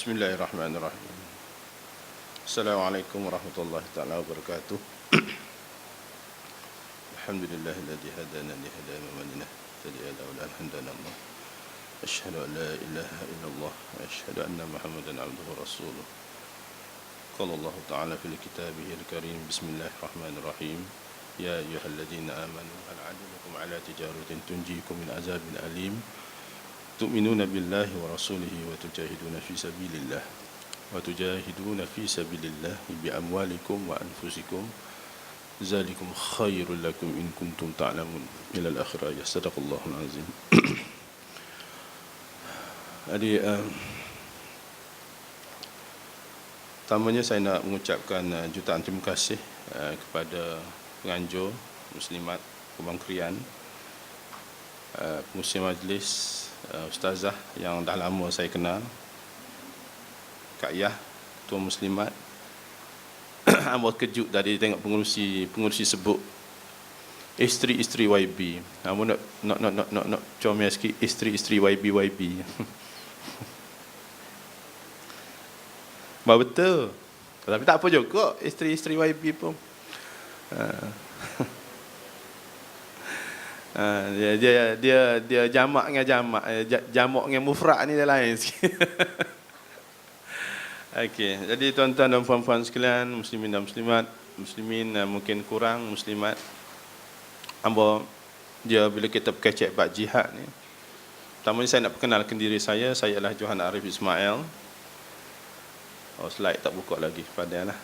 Bismillahirrahmanirrahim. Assalamualaikum warahmatullahi taala wabarakatuh. Alhamdulillahilladzi hadana li hadana wa man nahtadiya laula an hadana Allah. Asyhadu an la ilaha illallah wa asyhadu anna Muhammadan abduhu wa rasuluh. Qala Allah ta'ala fil kitabihil karim. Bismillahirrahmanirrahim. Ya ayyuhalladzina amanu hal 'adullukum 'ala tijaratin tunjikum min azabin alim. Tu'minuna billahi wa rasulihi wa tujahiduna fi sabilillah bi amwalikum wa anfusikum zalikum khairul lakum in kuntum ta'lamun. Ila al-akhirah. Sadaqallahul azim. Jadi pertamanya saya nak mengucapkan jutaan terima kasih kepada penganjur muslimat Kubang Krian, pengurusi majlis, ustazah yang dah lama saya kenal, Kak Yah, Ketua Muslimat. Amat kejut tadi tengok pengurusi sebut isteri YB. Amat nak comel sikit isteri YB. Betul. Tapi tak apa juga isteri YB pun. Dia jamak dengan jamak dengan mufrad ni dah lain sikit. Okey, jadi tuan-tuan dan puan-puan sekalian, muslimin dan muslimat, muslimin mungkin kurang, muslimat. Hamba dia bila kita berkecek bab jihad ni. Pertamanya saya nak perkenalkan diri saya adalah Johan Arif Ismail. Oh, slide tak buka lagi, padahlah.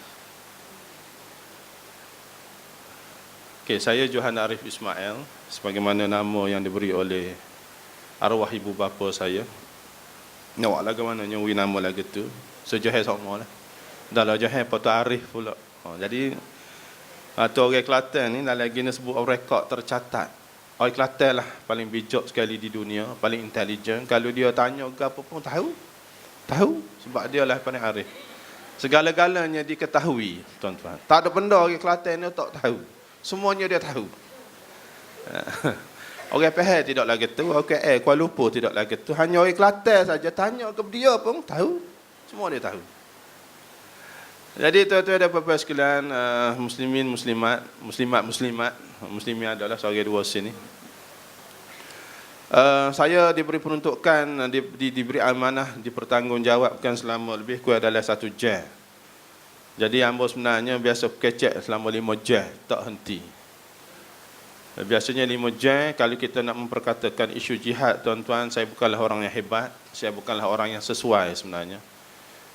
Okey, saya Johan Arif Ismail, sebagaimana nama yang diberi oleh arwah ibu bapa saya. Nawak lagu mana nyawi nama lagu tu? So Johan sama lah. Dah lah Johan Putu Arif pula. Jadi tu orang Kelantan ni dah lagi nak sebut rekod tercatat. Orang Kelantan lah paling bijak sekali di dunia, paling intelijen. Kalau dia tanya ke apa pun tahu. Sebab dia lah paling arif. Segala-galanya diketahui, tuan-tuan. Tak ada benda orang Kelantan ni tak tahu. Semuanya dia tahu. Orang Pahang tidak lagi tahu, orang Kuala Lumpur tidak lagi tahu. Hanya orang Kelantan saja tanya ke dia pun tahu. Semua dia tahu. Jadi tuan-tuan dan puan-puan sekalian, muslimin, muslimat, muslimin adalah sebagai dua sini. Saya diberi peruntukan, diberi amanah, dipertanggungjawabkan selama lebih kurang dalam 1 jam. Jadi hamba sebenarnya biasa kecek selama 5 jam, tak henti. Biasanya 5 jam. Kalau kita nak memperkatakan isu jihad, tuan-tuan, saya bukanlah orang yang hebat, saya bukanlah orang yang sesuai sebenarnya.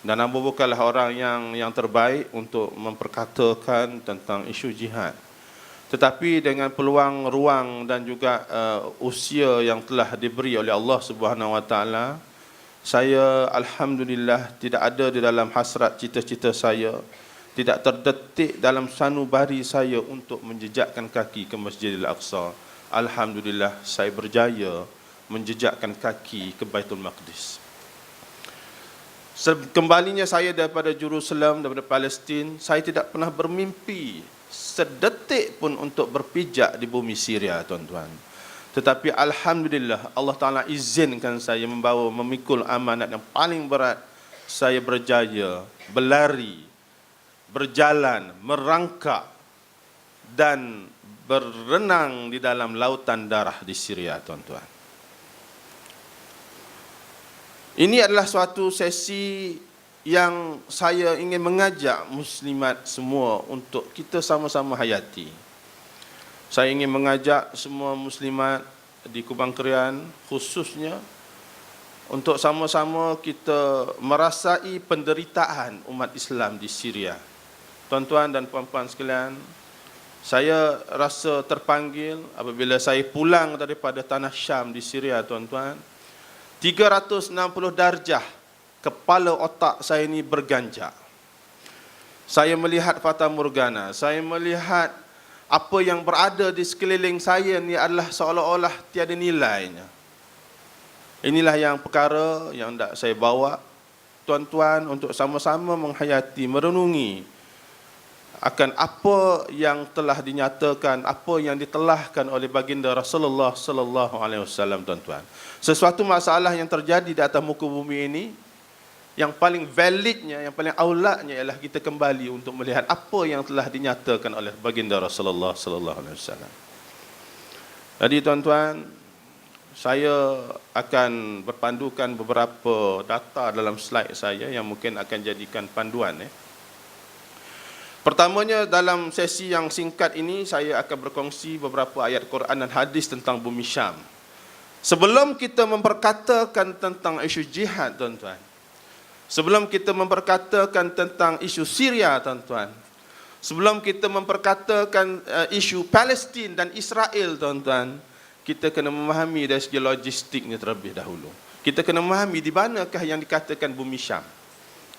Dan hamba bukanlah orang yang terbaik untuk memperkatakan tentang isu jihad. Tetapi dengan peluang, ruang dan juga usia yang telah diberi oleh Allah Subhanahu Wa Taala, saya alhamdulillah tidak ada di dalam hasrat cita-cita saya, tidak terdetik dalam sanubari saya untuk menjejakkan kaki ke Masjidil Aqsa. Alhamdulillah saya berjaya menjejakkan kaki ke Baitul Maqdis. Kembalinya saya daripada Jerusalem, daripada Palestin, saya tidak pernah bermimpi sedetik pun untuk berpijak di bumi Syria, tuan-tuan. Tetapi alhamdulillah Allah Ta'ala izinkan saya memikul amanat yang paling berat. Saya berjaya berlari, berjalan, merangkak dan berenang di dalam lautan darah di Syria, tuan-tuan. Ini adalah suatu sesi yang saya ingin mengajak muslimat semua untuk kita sama-sama hayati. Saya ingin mengajak semua muslimat di Kubang Krian khususnya untuk sama-sama kita merasai penderitaan umat Islam di Syria. Tuan-tuan dan puan-puan sekalian, saya rasa terpanggil apabila saya pulang daripada tanah Syam di Syria, tuan-tuan. 360 darjah kepala otak saya ini berganjak. Saya melihat fata morgana, saya melihat apa yang berada di sekeliling saya ni adalah seolah-olah tiada nilainya. Inilah yang perkara yang hendak saya bawa, tuan-tuan, untuk sama-sama menghayati, merenungi akan apa yang telah dinyatakan, apa yang ditelahkan oleh baginda Rasulullah sallallahu alaihi wasallam, tuan-tuan. Sesuatu masalah yang terjadi di atas muka bumi ini yang paling validnya, yang paling aulatnya ialah kita kembali untuk melihat apa yang telah dinyatakan oleh baginda Rasulullah sallallahu alaihi wasallam. Jadi tuan-tuan, saya akan berpandukan beberapa data dalam slide saya yang mungkin akan jadikan panduan. Pertamanya, dalam sesi yang singkat ini saya akan berkongsi beberapa ayat Quran dan hadis tentang bumi Syam. Sebelum kita memperkatakan tentang isu jihad, tuan-tuan, sebelum kita memperkatakan tentang isu Syria, tuan-tuan, sebelum kita memperkatakan isu Palestin dan Israel, tuan-tuan, kita kena memahami dari segi logistiknya terlebih dahulu. Kita kena memahami di manakah yang dikatakan bumi Syam.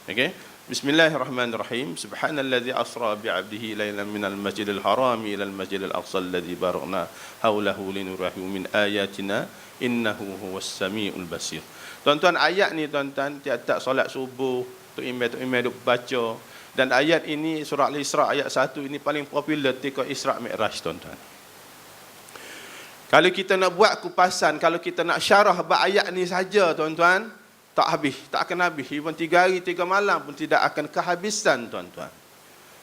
Okey? Bismillahirrahmanirrahim. Subhanallazi asra bi'abdihi lailan minal masjidil harami ilal masjidil aqsa alladzi barakna haulahu linuriyahu min ayatina innahu huwas samiul basir. Tuan-tuan, ayat ni tuan-tuan, tiap-tiap solat subuh Tok Imam duk baca, dan ayat ini surah Al-Isra ayat 1 ini paling popular ketika Isra Mi'raj, tuan-tuan. Kalau kita nak buat kupasan, kalau kita nak syarah bab ayat ni saja, tuan-tuan, tak habis, tak akan habis. Even 3 hari 3 malam pun tidak akan kehabisan, tuan-tuan.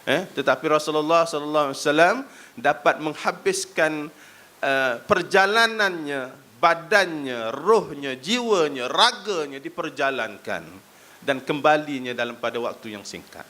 Tetapi Rasulullah sallallahu alaihi wasallam dapat menghabiskan perjalanannya, badannya, rohnya, jiwanya, raganya diperjalankan dan kembalinya dalam pada waktu yang singkat.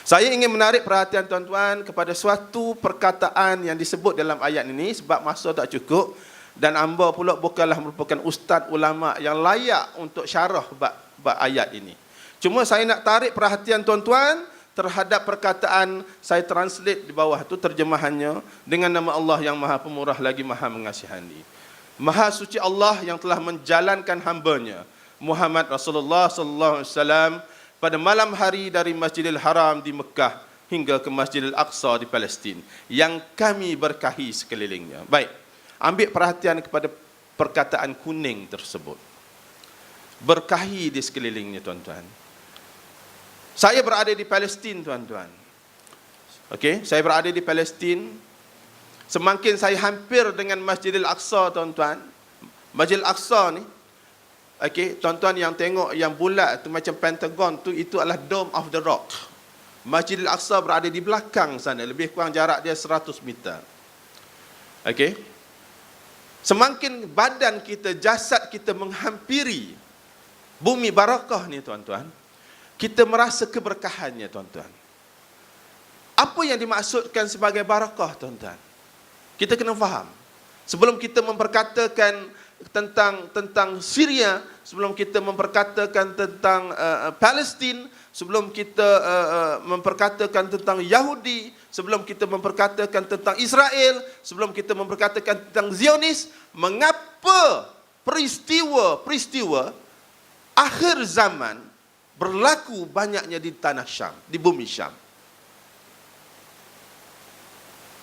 Saya ingin menarik perhatian tuan-tuan kepada suatu perkataan yang disebut dalam ayat ini, sebab masa tak cukup, dan hamba pula bukanlah merupakan ustaz ulama yang layak untuk syarah bab ayat ini. Cuma saya nak tarik perhatian tuan-tuan terhadap perkataan, saya translate di bawah tu terjemahannya, dengan nama Allah yang Maha Pemurah lagi Maha Mengasihani. Maha suci Allah yang telah menjalankan hambanya Muhammad Rasulullah sallallahu alaihi wasallam pada malam hari dari Masjidil Haram di Mekah hingga ke Masjidil Aqsa di Palestin yang kami berkahi sekelilingnya. Baik. Ambil perhatian kepada perkataan kuning tersebut. Berkahi di sekelilingnya, tuan-tuan. Saya berada di Palestin, tuan-tuan. Okey, saya berada di Palestin. Semakin saya hampir dengan Masjidil Aqsa, tuan-tuan. Masjidil Aqsa ni, okey, tuan-tuan yang tengok yang bulat tu macam Pentagon tu, itu adalah Dome of the Rock. Masjidil Aqsa berada di belakang sana, lebih kurang jarak dia 100 meter. Okey. Semakin badan kita, jasad kita menghampiri bumi barakah ni, tuan-tuan, kita merasa keberkahannya, tuan-tuan. Apa yang dimaksudkan sebagai barakah, tuan-tuan? Kita kena faham. Sebelum kita memperkatakan tentang Syria, sebelum kita memperkatakan tentang Palestin, sebelum kita memperkatakan tentang Yahudi, sebelum kita memperkatakan tentang Israel, sebelum kita memperkatakan tentang Zionis, mengapa peristiwa akhir zaman berlaku banyaknya di tanah Syam, di bumi Syam?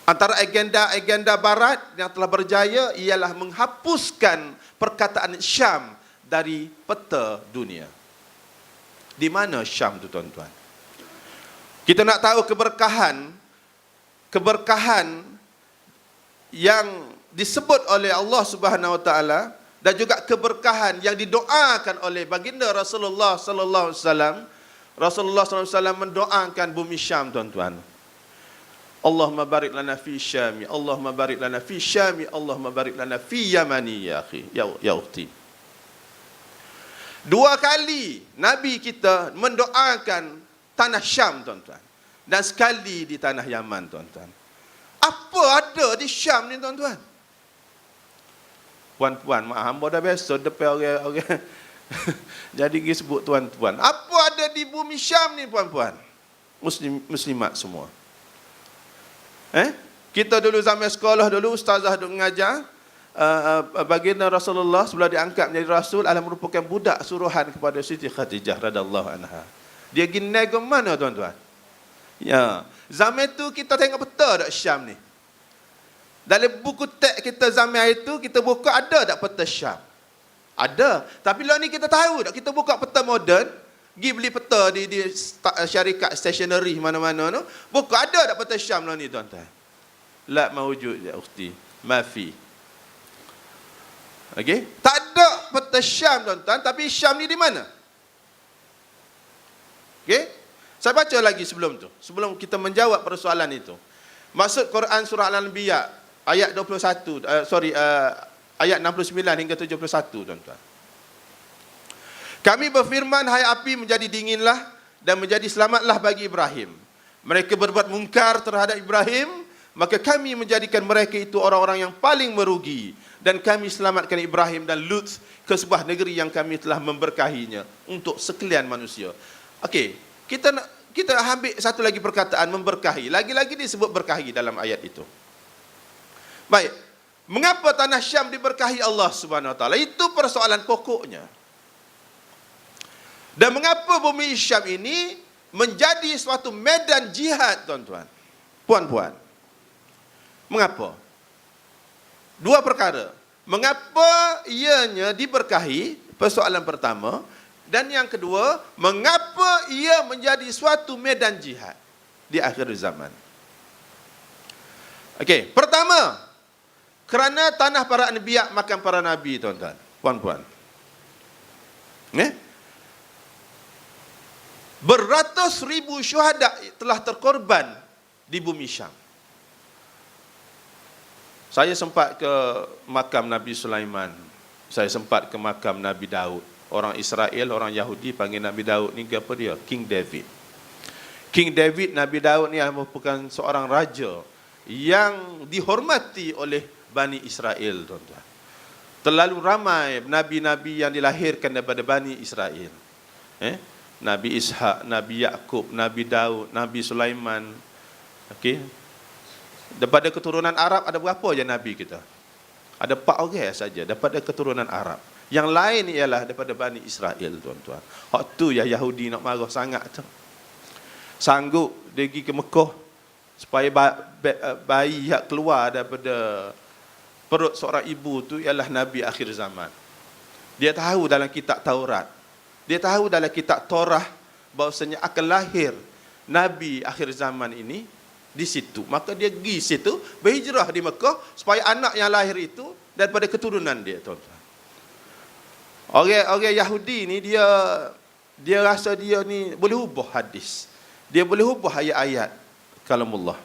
Antara agenda barat yang telah berjaya ialah menghapuskan perkataan Syam dari peta dunia. Di mana Syam tu, tuan-tuan? Kita nak tahu keberkahan yang disebut oleh Allah Subhanahu Wa Taala dan juga keberkahan yang didoakan oleh baginda Rasulullah sallallahu alaihi wasallam. Rasulullah sallallahu alaihi wasallam mendoakan bumi Syam, tuan-tuan. Allahumma barik lana fi Syami, Allahumma barik lana fi Syami, Allahumma barik lana fi Yamani, ya akhi, ya ukhti. 2 kali Nabi kita mendoakan tanah Syam, tuan-tuan, dan sekali di tanah Yaman, tuan-tuan. Apa ada di Syam ni, tuan-tuan? Puan-puan, mak hamba dah biasa depan orang-orang jadi pergi sebut tuan-tuan. Apa ada di bumi Syam ni, puan-puan? Muslimat semua. Kita dulu zaman sekolah dulu, ustazah duk mengajar, baginda Rasulullah sebelum diangkat menjadi rasul adalah merupakan budak suruhan kepada Siti Khadijah radhiyallahu anha. Dia pergi nego mana, tuan-tuan? Ya, zaman tu kita tengok peta dak Syam ni. Dalam buku teks kita zaman itu, kita buka ada tak peta Syam? Ada. Tapi lah ni kita tahu tak, kita buka peta moden, pergi beli peta di syarikat stationery mana-mana tu, buka ada tak peta Syam lah ni, tuan-tuan? La mawujud, ya ukhti, mafi. Okey? Tak ada peta Syam, tuan-tuan, tapi Syam ni di mana? Saya baca lagi sebelum tu, sebelum kita menjawab persoalan itu. Maksud Quran surah Al-Anbiya ayat 21, ayat 69 hingga 71, tuan-tuan. Kami berfirman, hai api menjadi dinginlah dan menjadi selamatlah bagi Ibrahim. Mereka berbuat mungkar terhadap Ibrahim, maka kami menjadikan mereka itu orang-orang yang paling merugi. Dan kami selamatkan Ibrahim dan Lut ke sebuah negeri yang kami telah memberkahinya untuk sekalian manusia. Okey, kita ambil satu lagi perkataan memberkahi. Lagi-lagi disebut berkahi dalam ayat itu. Baik, mengapa tanah Syam diberkahi Allah Subhanahu Wa Taala? Itu persoalan pokoknya. Dan mengapa bumi Syam ini menjadi suatu medan jihad, tuan-tuan, puan-puan? Mengapa? Dua perkara. Mengapa ianya diberkahi? Persoalan pertama. Dan yang kedua, mengapa ia menjadi suatu medan jihad di akhir zaman? Okey, pertama, kerana tanah para anbiya makan para nabi, tuan-tuan, puan-puan. Beratus ribu syuhada telah terkorban di bumi Syam. Saya sempat ke makam Nabi Sulaiman. Saya sempat ke makam Nabi Daud. Orang Israel, orang Yahudi panggil Nabi Daud ni apa dia? King David. King David, Nabi Daud ni merupakan seorang raja yang dihormati oleh Bani Israel, tuan-tuan. Terlalu ramai nabi-nabi yang dilahirkan daripada Bani Israel. Nabi Ishak, Nabi Yakub, Nabi Daud, Nabi Sulaiman. Okey. Daripada keturunan Arab ada berapa je nabi kita? Ada 4 orang saja daripada keturunan Arab. Yang lain ialah daripada Bani Israel, tuan-tuan. Hak tu ya Yahudi nak marah sangat tu. Sanggup dia pergi ke Mekah supaya bayi yang keluar daripada perut seorang ibu tu ialah nabi akhir zaman. Dia tahu dalam kitab Taurat, dia tahu dalam kitab Torah bahawasanya akan lahir nabi akhir zaman ini di situ. Maka dia pergi situ, berhijrah di Mekah supaya anak yang lahir itu daripada keturunan dia, tuan-tuan. Orang Yahudi ni dia rasa dia ni boleh ubah hadis. Dia boleh ubah ayat-ayat kalamullah.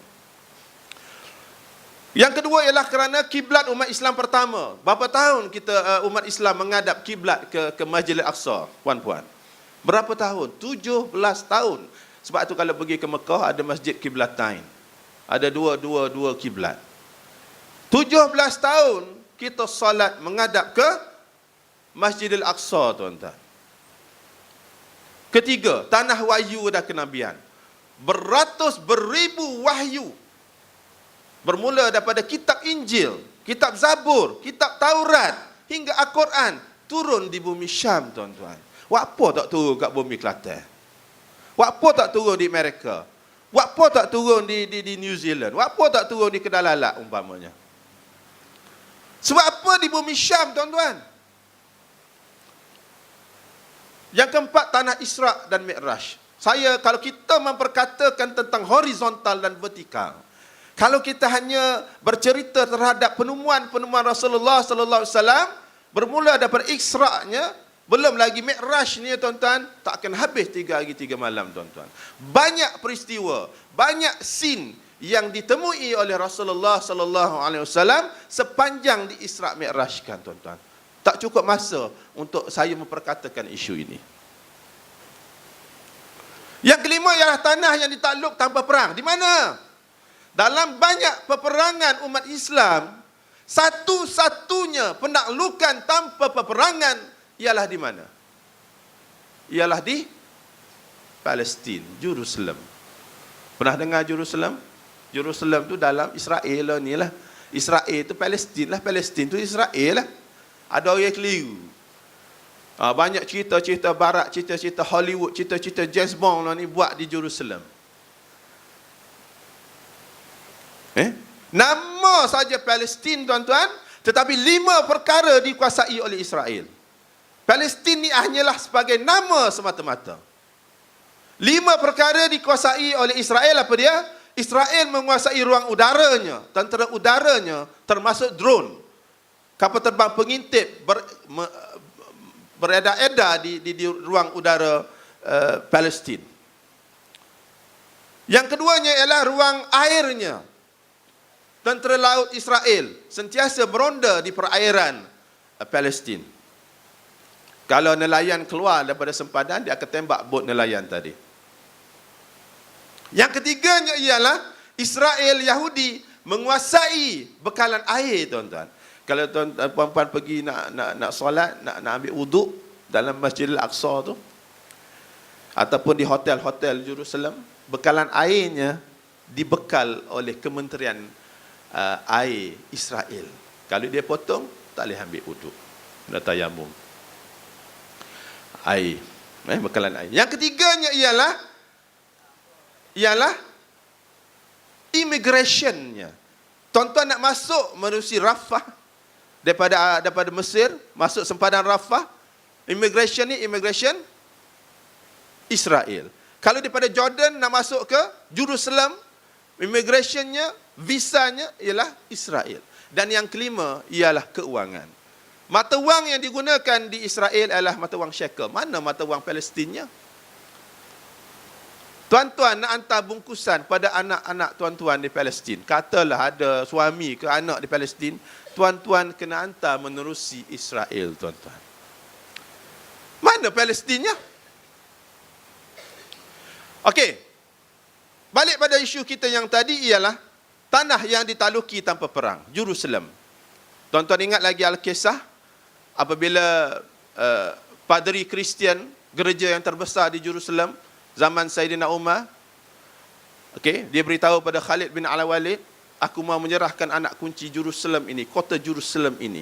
Yang kedua ialah kerana kiblat umat Islam pertama. Berapa tahun kita umat Islam menghadap kiblat ke Masjidil Aqsa, puan-puan? Berapa tahun? 17 tahun. Sebab tu kalau pergi ke Mekah ada Masjid Kiblatain. Ada dua kiblat. 17 tahun kita salat menghadap ke Masjidil Aqsa, tuan-tuan. Ketiga, tanah wahyu dan kenabian. Beribu wahyu. Bermula daripada kitab Injil, kitab Zabur, kitab Taurat hingga Al-Quran turun di bumi Syam, tuan-tuan. Apa tak turun kat bumi Kelantan? Apa tak turun di Amerika? Apa tak turun di New Zealand? Apa tak turun di Kedalalak umpamanya? Sebab apa di bumi Syam, tuan-tuan? Yang keempat, tanah Isra dan Mi'raj. Kalau kita memperkatakan tentang horizontal dan vertikal, kalau kita hanya bercerita terhadap penemuan Rasulullah sallallahu alaihi wasallam bermula daripada Isra-nya, belum lagi Mi'raj ni, tuan-tuan, tak akan habis 3 hari 3 malam, tuan-tuan. Banyak peristiwa, banyak scene yang ditemui oleh Rasulullah sallallahu alaihi wasallam sepanjang di Isra' Mi'raj kan, tuan-tuan. Tak cukup masa untuk saya memperkatakan isu ini. Yang kelima ialah tanah yang ditakluk tanpa perang. Di mana? Dalam banyak peperangan umat Islam, satu-satunya penaklukan tanpa peperangan ialah di mana? Ialah di Palestin, Jerusalem. Pernah dengar Jerusalem? Jerusalem tu dalam Israel ni lah. Israel tu Palestin lah, Palestin tu Israel lah. Ada orang keliru. Banyak cerita-cerita barat, cerita-cerita Hollywood, cerita-cerita James Bond lah ni buat di Jerusalem. Nama saja Palestin, tuan-tuan, tetapi 5 perkara dikuasai oleh Israel. Palestin ni hanyalah sebagai nama semata-mata. 5 perkara dikuasai oleh Israel. Apa dia? Israel menguasai ruang udaranya, tentera udaranya, termasuk drone, kapal terbang pengintip beredar-edar di ruang udara Palestin. Yang keduanya ialah ruang airnya. Tentera laut Israel sentiasa beronda di perairan Palestin. Kalau nelayan keluar daripada sempadan, dia akan tembak bot nelayan tadi. Yang ketiganya ialah Israel Yahudi menguasai bekalan air, tuan-tuan. Kalau tuan-puan pergi nak solat, nak ambil wuduk dalam Masjidil Aqsa tu, ataupun di hotel-hotel Jerusalem, bekalan airnya dibekal oleh Kementerian Air Israel. Kalau dia potong, tak boleh ambil wuduk, nak tayamum. Air, bekalan air. Yang ketiganya ialah immigrationnya. Tuan-tuan nak masuk menerusi Rafah daripada Mesir, masuk sempadan Rafah, immigration Israel. Kalau daripada Jordan nak masuk ke Jerusalem, immigrationnya, visanya ialah Israel. Dan yang kelima ialah keuangan. Mata wang yang digunakan di Israel adalah mata wang shekel. Mana mata wang Palestinnya? Tuan-tuan nak hantar bungkusan pada anak-anak tuan-tuan di Palestin. Katalah ada suami ke anak di Palestin, tuan-tuan kena hantar menerusi Israel, tuan-tuan. Mana Palestinnya? Okey. Balik pada isu kita yang tadi ialah tanah yang ditaluki tanpa perang, Jerusalem. Tuan-tuan ingat lagi Al-Kisah apabila padri Kristian gereja yang terbesar di Jerusalem zaman Saidina Umar, okey, dia beritahu pada Khalid bin Al-Walid, aku mau menyerahkan anak kunci Jerusalem ini, kota Jerusalem ini,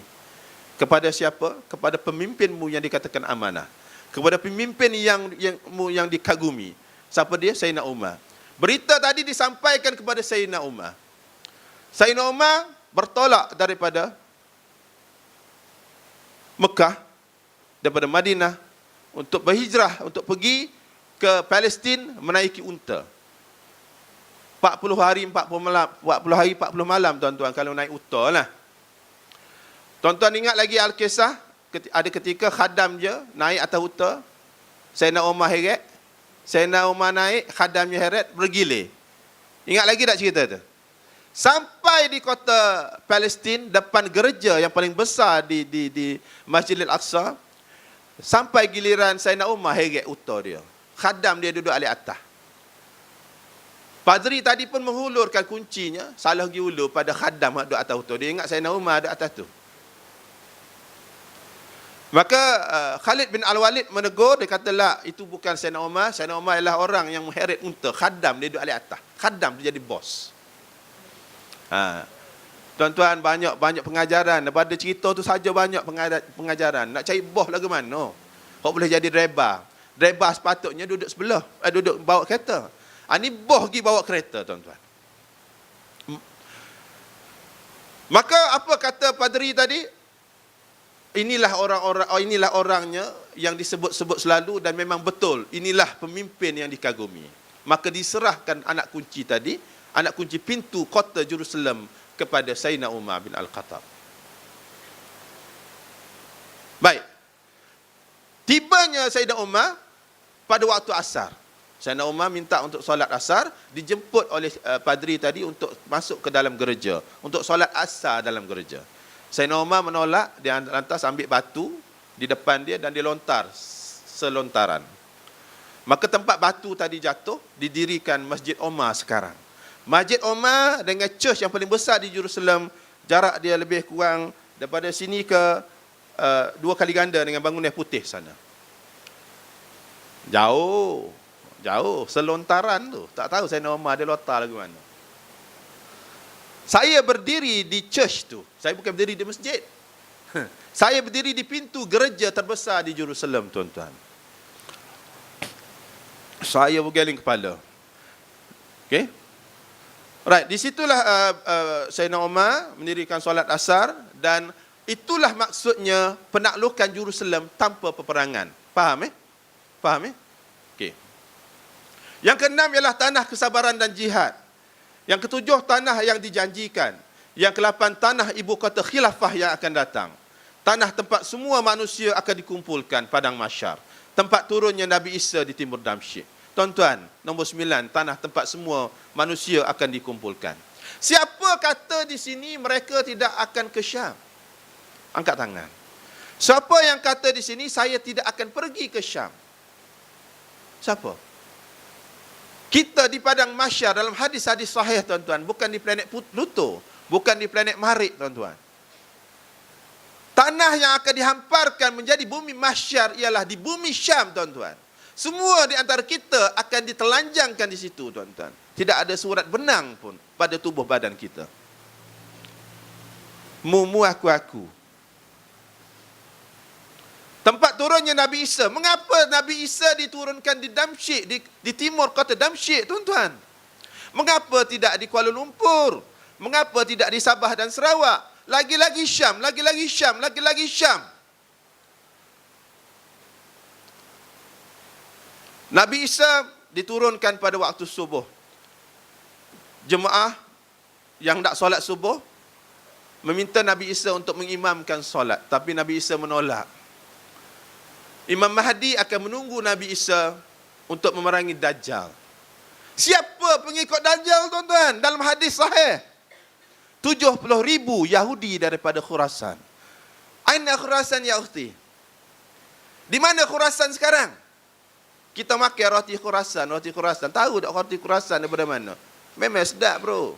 kepada siapa? Kepada pemimpinmu yang dikatakan amanah, kepada pemimpin yang dikagumi. Siapa dia? Saidina Umar. Berita tadi disampaikan kepada Saidina Umar. Saidina Umar bertolak daripada Mekah, daripada Madinah, untuk berhijrah, untuk pergi ke Palestin menaiki unta. 40 hari 40 malam, tuan-tuan, kalau naik unta lah. Tuan-tuan ingat lagi Al-Kisah, ada ketika khadam je naik atas unta, Saidina Umar heret, Saidina Umar naik, khadamnya heret, bergilir. Ingat lagi tak cerita tu? Sampai di kota Palestin, depan gereja yang paling besar di Masjidil Aqsa, sampai giliran Saidina Umar heret unta dia. Khadam dia duduk alik atas. Padri tadi pun menghulurkan kuncinya, salah pergi ulur pada khadam yang duduk atas unta. Dia ingat Saidina Umar duduk atas tu. Maka Khalid bin Al-Walid menegur, dia kata, lah, itu bukan Saidina Umar. Saidina Umar ialah orang yang mengheret unta. Khadam dia duduk alik atas. Khadam dia jadi bos. Tuan-tuan, banyak pengajaran. Daripada cerita tu saja banyak pengajaran. Nak cari bos lagu mana? Kau boleh jadi driver. Driver sepatutnya duduk sebelah, duduk bawa kereta. Ini bos pergi bawa kereta, tuan-tuan. Maka apa kata padri tadi? Inilah orangnya yang disebut-sebut selalu, dan memang betul. Inilah pemimpin yang dikagumi. Maka diserahkan anak kunci tadi, anak kunci pintu kota Jerusalem kepada Saidina Umar bin Al-Khattab. Baik. Tibanya Saidina Umar pada waktu asar. Saidina Umar minta untuk solat asar, dijemput oleh padri tadi untuk masuk ke dalam gereja, untuk solat asar dalam gereja. Saidina Umar menolak, dia lantas ambil batu di depan dia dan dilontar selontaran. Maka tempat batu tadi jatuh, didirikan Masjid Omar sekarang. Masjid Omar dengan church yang paling besar di Jerusalem, jarak dia lebih kurang daripada sini ke 2 kali ganda dengan bangunan putih sana. Jauh, selontaran tu. Tak tahu Saidina Umar dia lontar lagu mana. Saya berdiri di church tu. Saya bukan berdiri di masjid. Saya berdiri di pintu gereja terbesar di Jerusalem, tuan-tuan. Saya bergeling kepala. Okey? Right, di situlah Saidina Umar mendirikan solat asar, dan itulah maksudnya penaklukan Jerusalem tanpa peperangan. Faham? Faham? Okey. Yang keenam ialah tanah kesabaran dan jihad. Yang ketujuh, tanah yang dijanjikan. Yang ke-8, tanah ibu kota khilafah yang akan datang. Tanah tempat semua manusia akan dikumpulkan, padang mahsyar. Tempat turunnya Nabi Isa di timur Damsyik. tuan-tuan, nombor 9, tanah tempat semua manusia akan dikumpulkan. Siapa kata di sini mereka tidak akan ke Syam? Angkat tangan. Siapa yang kata di sini saya tidak akan pergi ke Syam? Siapa? Kita di padang mahsyar dalam hadis-hadis sahih, tuan-tuan, bukan di planet Pluto, bukan di planet Marikh, tuan-tuan. Tanah yang akan dihamparkan menjadi bumi mahsyar ialah di bumi Syam, tuan-tuan. Semua di antara kita akan ditelanjangkan di situ, tuan-tuan. Tidak ada surat benang pun pada tubuh badan kita. Mu aku. Tempat turunnya Nabi Isa. Mengapa Nabi Isa diturunkan di Damsyik, di timur kota Damsyik, tuan-tuan? Mengapa tidak di Kuala Lumpur? Mengapa tidak di Sabah dan Sarawak? Lagi-lagi Syam, lagi-lagi Syam, lagi-lagi Syam. Nabi Isa diturunkan pada waktu subuh. Jemaah yang tak solat subuh meminta Nabi Isa untuk mengimamkan solat, tapi Nabi Isa menolak. Imam Mahdi akan menunggu Nabi Isa untuk memerangi Dajjal. Siapa pengikut Dajjal, tuan-tuan? Dalam hadis sahih, 70,000 Yahudi daripada Khurasan. Aina Khurasan ya ukhti? Di mana Khurasan sekarang? Kita makan roti Khurasan. Tahu tak roti Khurasan daripada mana? Memang sedap, bro.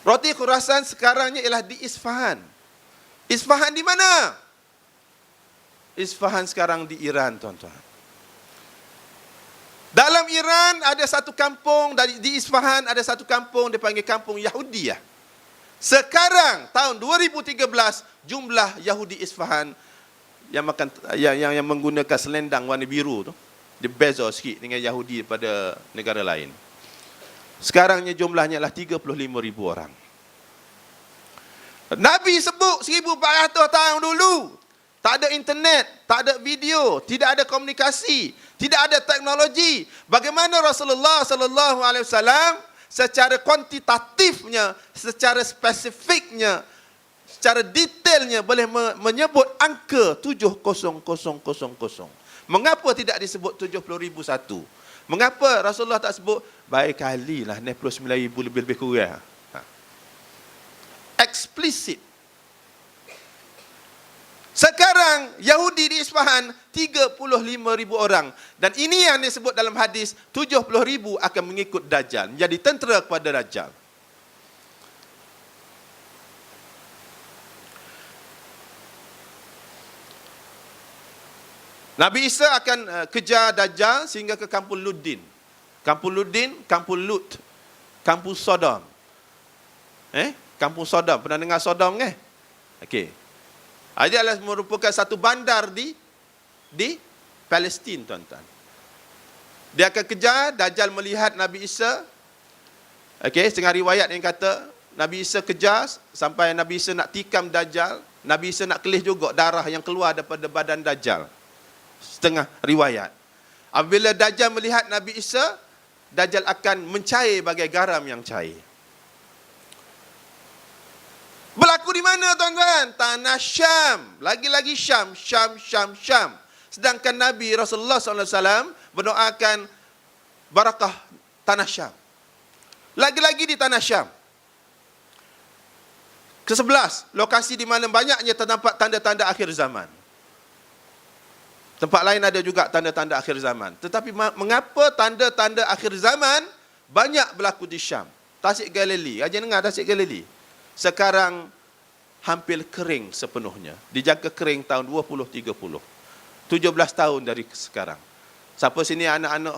Roti Khurasan sekarangnya ialah di Isfahan. Isfahan di mana? Isfahan sekarang di Iran, tuan-tuan. Dalam Iran ada satu kampung, di Isfahan ada satu kampung dipanggil kampung Yahudiyah. Sekarang tahun 2013 jumlah Yahudi Isfahan yang menggunakan selendang warna biru tu, dia beza sikit dengan Yahudi pada negara lain. Sekarangnya jumlahnya adalah 35,000 orang. Nabi sebut 1400 tahun dulu. Tak ada internet, tak ada video, tidak ada komunikasi, tidak ada teknologi. Bagaimana Rasulullah sallallahu alaihi wasallam secara kuantitatifnya, secara spesifiknya, secara detailnya boleh menyebut angka 70,000. Mengapa tidak disebut 70,001? Mengapa Rasulullah tak sebut baik kalilah 69,000 lebih-lebih kurang? Eksplisit. Sekarang Yahudi di Isfahan 35,000 orang. Dan ini yang disebut dalam hadis 70,000 akan mengikut Dajjal, menjadi tentera kepada Dajjal. Nabi Isa akan kejar Dajjal sehingga ke kampung Luddin. Kampung Luddin, kampung Lut, kampung Sodom. Kampung Sodom, pernah dengar Sodom ke? Okey. Dia adalah merupakan satu bandar di Palestin, tuan-tuan. Dia akan kejar, Dajjal melihat Nabi Isa. Okey, setengah riwayat yang kata Nabi Isa kejar sampai Nabi Isa nak tikam Dajjal, Nabi Isa nak kelih juga darah yang keluar daripada badan Dajjal. Setengah riwayat. Apabila Dajjal melihat Nabi Isa, Dajjal akan mencair bagai garam yang cair. Berlaku di mana, tuan-tuan? Tanah Syam. Lagi-lagi Syam. Sedangkan Nabi Rasulullah SAW berdoakan barakah tanah Syam. Lagi-lagi di tanah Syam. Ke-11, lokasi di mana banyaknya terdapat tanda-tanda akhir zaman. Tempat lain ada juga tanda-tanda akhir zaman. Tetapi mengapa tanda-tanda akhir zaman banyak berlaku di Syam? Tasik Galilei. Aja dengar Tasik Galilei? Sekarang hampir kering sepenuhnya. Dijangka kering tahun 2030. 17 tahun dari sekarang. Siapa sini anak-anak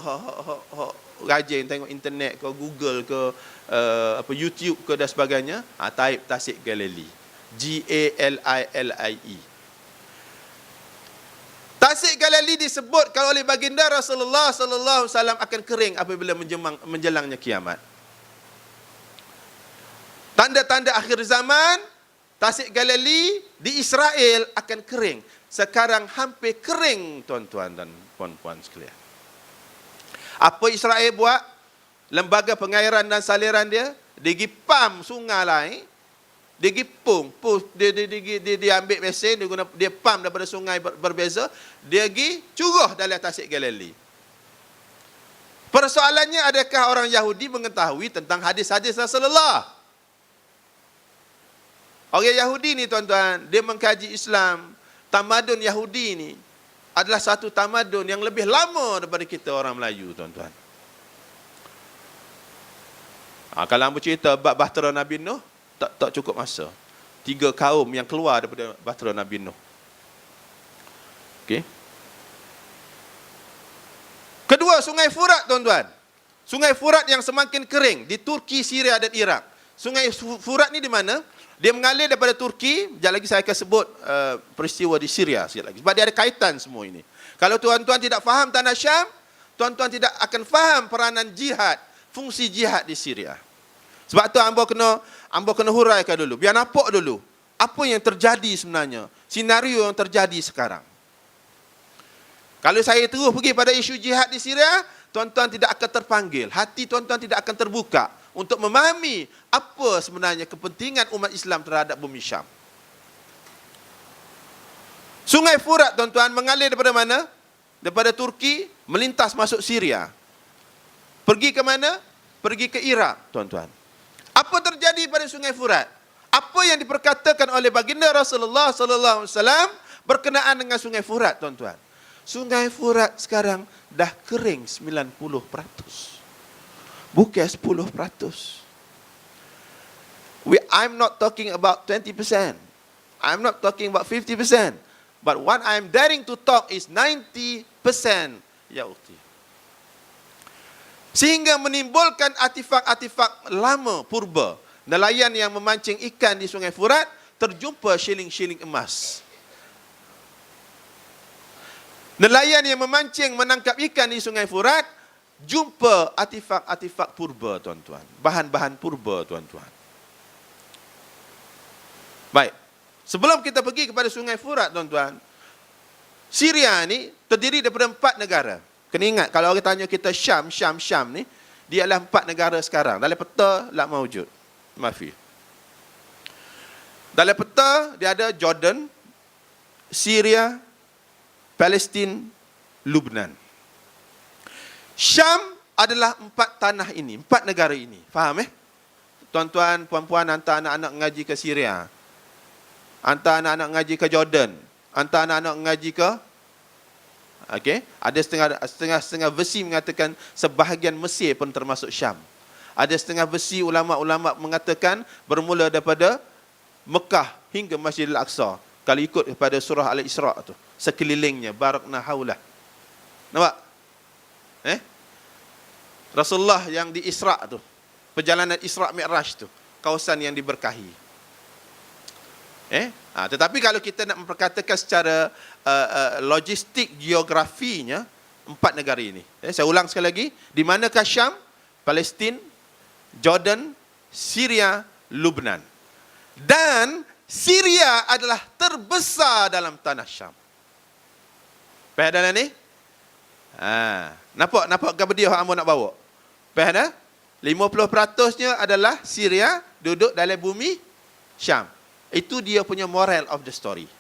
rajin tengok internet ke, Google ke, YouTube ke dan sebagainya, type Tasik Galilei. Galilei. Tasik Galilei disebutkan oleh baginda Rasulullah sallallahu alaihi wasallam akan kering apabila menjelangnya kiamat. Tanda-tanda akhir zaman, Tasik Galilei di Israel akan kering. Sekarang hampir kering, tuan-tuan dan puan-puan sekalian. Apa Israel buat? Lembaga pengairan dan saliran dia, dia pergi pam sungai lain, Dia pergi dia ambil mesin, dia pump daripada sungai berbeza, dia pergi curah dalam tasik Galilei. Persoalannya, adakah orang Yahudi mengetahui tentang hadis-hadis Rasulullah? Orang Yahudi ni tuan-tuan, dia mengkaji Islam. Tamadun Yahudi ni adalah satu tamadun yang lebih lama daripada kita orang Melayu, tuan-tuan. Kalau hangpa cerita bab bahtera Nabi Nuh, tak cukup masa. 3 kaum yang keluar daripada bahtera Nabi Nuh. Okey. Kedua, Sungai Furat, tuan-tuan. Sungai Furat yang semakin kering di Turki, Syria dan Iraq. Sungai Furat ni di mana? Dia mengalir daripada Turki. Sekejap lagi saya akan sebut peristiwa di Syria sekejap lagi. Sebab dia ada kaitan semua ini. Kalau tuan-tuan tidak faham tanah Syam, tuan-tuan tidak akan faham peranan jihad, fungsi jihad di Syria. Sebab tu hangpa kena huraikan dulu. Biar nampak dulu apa yang terjadi sebenarnya. Senario yang terjadi sekarang. Kalau saya terus pergi pada isu jihad di Syria, tuan-tuan tidak akan terpanggil. Hati tuan-tuan tidak akan terbuka untuk memahami apa sebenarnya kepentingan umat Islam terhadap bumi Syam. Sungai Furat, tuan-tuan, mengalir daripada mana? Daripada Turki, melintas masuk Syria. Pergi ke mana? Pergi ke Iraq, tuan-tuan. Apa terjadi pada Sungai Furat? Apa yang diperkatakan oleh baginda Rasulullah sallallahu alaihi wasallam berkenaan dengan Sungai Furat, tuan-tuan? Sungai Furat sekarang dah kering 90%. Bukan 10%. I'm not talking about 20%. I'm not talking about 50%. But what I'm daring to talk is 90%. Ya ukhti. Sehingga menimbulkan artifak-artifak lama purba. Nelayan yang memancing ikan di Sungai Furat terjumpa shilling-shilling emas. Nelayan yang memancing menangkap ikan di Sungai Furat jumpa artifak-artifak purba, tuan-tuan. Bahan-bahan purba, tuan-tuan. Baik. Sebelum kita pergi kepada Sungai Furat, tuan-tuan, Syria ni terdiri daripada 4 negara. Kena ingat, kalau orang tanya kita Syam ni, dia adalah 4 negara sekarang. Dalam peta, tak mawujud. Maafi. Dalam peta, dia ada Jordan, Syria, Palestin, Lubnan. Syam adalah 4 tanah ini, 4 negara ini. Faham Tuan-tuan, puan-puan, hantar anak-anak ngaji ke Syria. Hantar anak-anak ngaji ke Jordan. Hantar anak-anak ngaji ke ada setengah versi mengatakan sebahagian Mesir pun termasuk Syam. Ada setengah versi ulama-ulama mengatakan bermula daripada Mekah hingga Masjidil Aqsa. Kalau ikut kepada surah Al-Isra' tu, sekelilingnya barakna haulah. Nampak? Rasulullah yang di Isra' tu, perjalanan Isra' Mi'raj tu, kawasan yang diberkahi. Tetapi kalau kita nak memperkatakan secara logistik geografinya, 4 negara ini. Saya ulang sekali lagi. Di manakah Syam? Palestin, Jordan, Syria, Lubnan. Dan Syria adalah terbesar dalam tanah Syam. Faham dah ni? Nampak gambar dia yang nak bawa? Faham dah? 50%-nya adalah Syria duduk dalam bumi Syam. Itu dia punya moral of the story.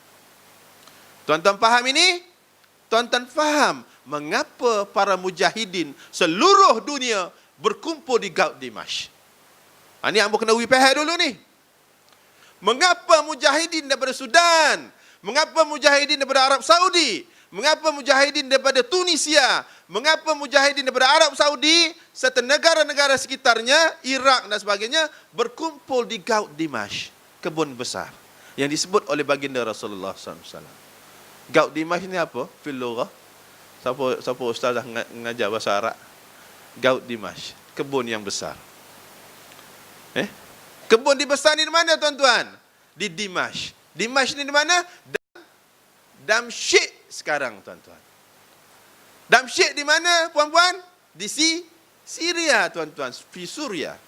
Tuan-tuan faham ini? Tuan-tuan faham mengapa para mujahidin seluruh dunia berkumpul di Gaut Dimash. Ini yang kena faham dulu ni. Mengapa mujahidin daripada Sudan? Mengapa mujahidin daripada Arab Saudi? Mengapa mujahidin daripada Tunisia? Mengapa mujahidin daripada Arab Saudi serta negara-negara sekitarnya, Iraq dan sebagainya, berkumpul di Gaut Dimash, kebun besar yang disebut oleh baginda Rasulullah SAW. Gaut Dimash ni apa? Fil lughah. Siapa ustazah mengajar bahasa Arab? Gaut Dimash, kebun yang besar. Kebun di besar ni di mana, tuan-tuan? Di Dimash. Dimash ni di mana? Damsyik sekarang, tuan-tuan. Damsyik di mana, puan-puan? Di Syria, tuan-tuan. Di Suria.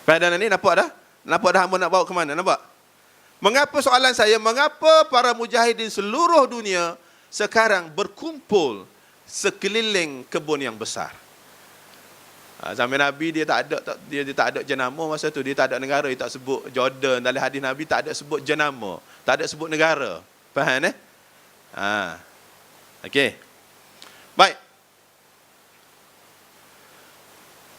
Pada ni nampak dah? Nampak dah hamba nak bawa ke mana? Nampak? Mengapa soalan saya, mengapa para mujahidin seluruh dunia sekarang berkumpul sekeliling kebun yang besar? Zaman Nabi dia tak ada jenama masa tu, dia tak ada negara, dia tak sebut Jordan. Dalam hadis Nabi tak ada sebut jenama, tak ada sebut negara. Faham Okey. Baik.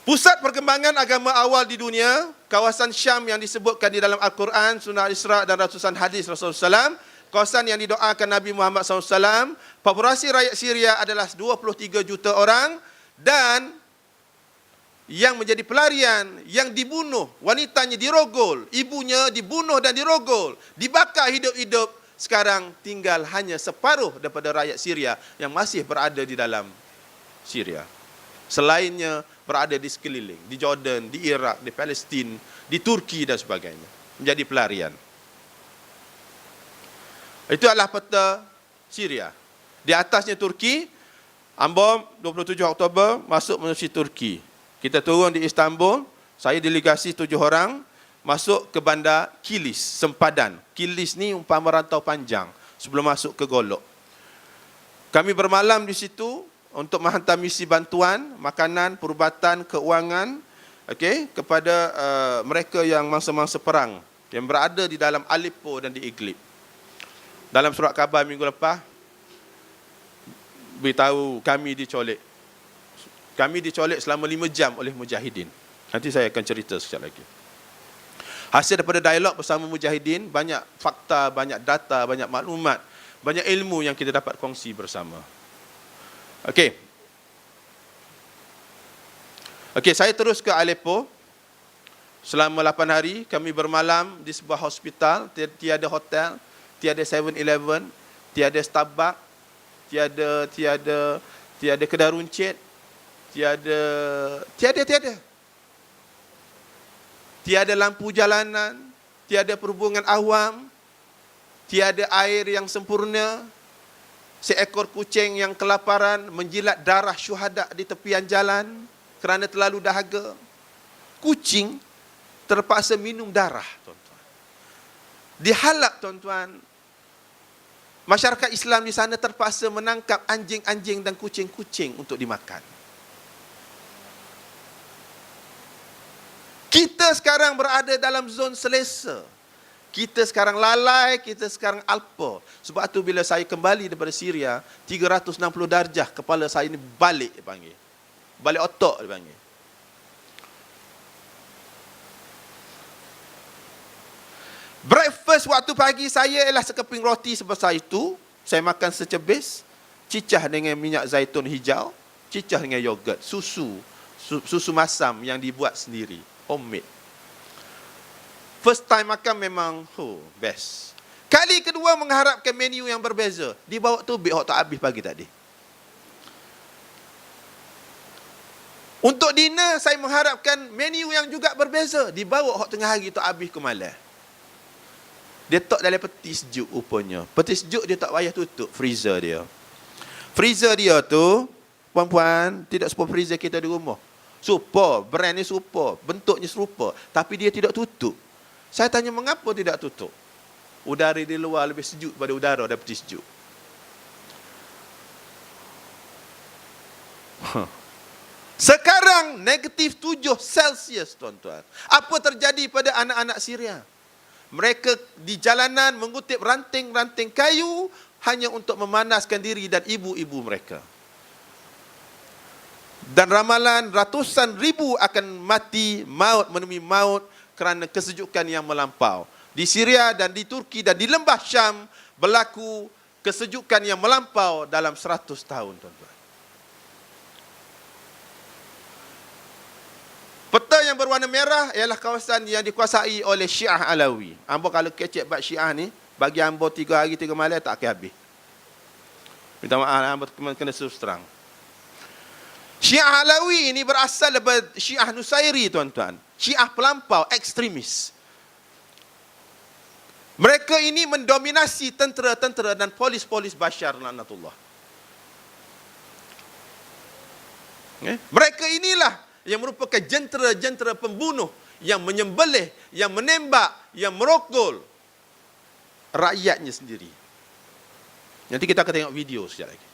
Pusat perkembangan agama awal di dunia, kawasan Syam yang disebutkan di dalam Al-Quran, Sunnah Al-Isra' dan ratusan hadis Rasulullah SAW, kawasan yang didoakan Nabi Muhammad SAW, populasi rakyat Syria adalah 23 juta orang, dan yang menjadi pelarian, yang dibunuh, wanitanya dirogol, ibunya dibunuh dan dirogol, dibakar hidup-hidup, sekarang tinggal hanya separuh daripada rakyat Syria yang masih berada di dalam Syria. Selainnya berada di sekeliling, di Jordan, di Iraq, di Palestin, di Turki dan sebagainya. Menjadi pelarian. Itu adalah peta Syria. Di atasnya Turki, Ambon 27 Oktober masuk menuju Turki. Kita turun di Istanbul, saya delegasi 7 orang, masuk ke bandar Kilis, sempadan. Kilis ni umpama rantau panjang sebelum masuk ke Golok. Kami bermalam di situ untuk menghantar misi bantuan, makanan, perubatan, keuangan, kepada mereka yang mangsa-mangsa perang yang berada di dalam Aleppo dan di Idlib. Dalam surat khabar minggu lepas, beritahu kami dicolek. Kami dicolek selama 5 jam oleh mujahidin. Nanti saya akan cerita sekejap lagi. Hasil daripada dialog bersama mujahidin, banyak fakta, banyak data, banyak maklumat, banyak ilmu yang kita dapat kongsi bersama. Okey, saya terus ke Aleppo. Selama 8 hari kami bermalam di sebuah hospital, tiada hotel, tiada 7-Eleven, tiada Starbucks, tiada kedai runcit, tiada lampu jalanan, tiada perhubungan awam, tiada air yang sempurna. Seekor kucing yang kelaparan menjilat darah syuhada di tepian jalan kerana terlalu dahaga. Kucing terpaksa minum darah, tuan-tuan. Dihalak, tuan-tuan. Masyarakat Islam di sana terpaksa menangkap anjing-anjing dan kucing-kucing untuk dimakan. Kita sekarang berada dalam zon selesa. Kita sekarang lalai, kita sekarang alpa. Sebab tu bila saya kembali daripada Syria, 360 darjah kepala saya ni balik dipanggil. Balik otak dipanggil. Breakfast waktu pagi saya ialah sekeping roti sebesar itu. Saya makan secebis, cicah dengan minyak zaitun hijau, cicah dengan yogurt, susu masam yang dibuat sendiri, homemade. First time makan memang best. Kali kedua mengharapkan menu yang berbeza. Dibawa tubik hok tak habis pagi tadi. Untuk dinner saya mengharapkan menu yang juga berbeza. Dibawa hok tengah hari tak habis ke malam. Dia tak dalam peti sejuk rupanya. Peti sejuk dia tak payah tutup freezer dia. Freezer dia tu, puan-puan, tidak seperti freezer kita di rumah. Super, brand ni super, bentuknya serupa, tapi dia tidak tutup. Saya tanya mengapa tidak tutup? Udara di luar lebih sejuk daripada udara dalam peti sejuk. Sekarang negatif 7 Celsius, tuan-tuan. Apa terjadi pada anak-anak Syria? Mereka di jalanan mengutip ranting-ranting kayu hanya untuk memanaskan diri dan ibu-ibu mereka. Dan ramalan ratusan ribu akan mati, maut menemui maut kerana kesejukan yang melampau. Di Syria dan di Turki dan di lembah Syam berlaku kesejukan yang melampau dalam 100 tahun, tuan-tuan. Peta yang berwarna merah ialah kawasan yang dikuasai oleh Syiah Alawi. Ambo kalau kecek bab Syiah ni, bagi ambo 3 hari 3 malam tak akan habis. Minta maaf, ambo kena terus terang. Syiah Alawi ini berasal daripada Syiah Nusairi, tuan-tuan. Syiah pelampau, ekstremis. Mereka ini mendominasi tentera-tentera dan polis-polis Bashar laknatullah. Mereka inilah yang merupakan jentera-jentera pembunuh yang menyembelih, yang menembak, yang merokol rakyatnya sendiri. Nanti kita akan tengok video sekejap lagi.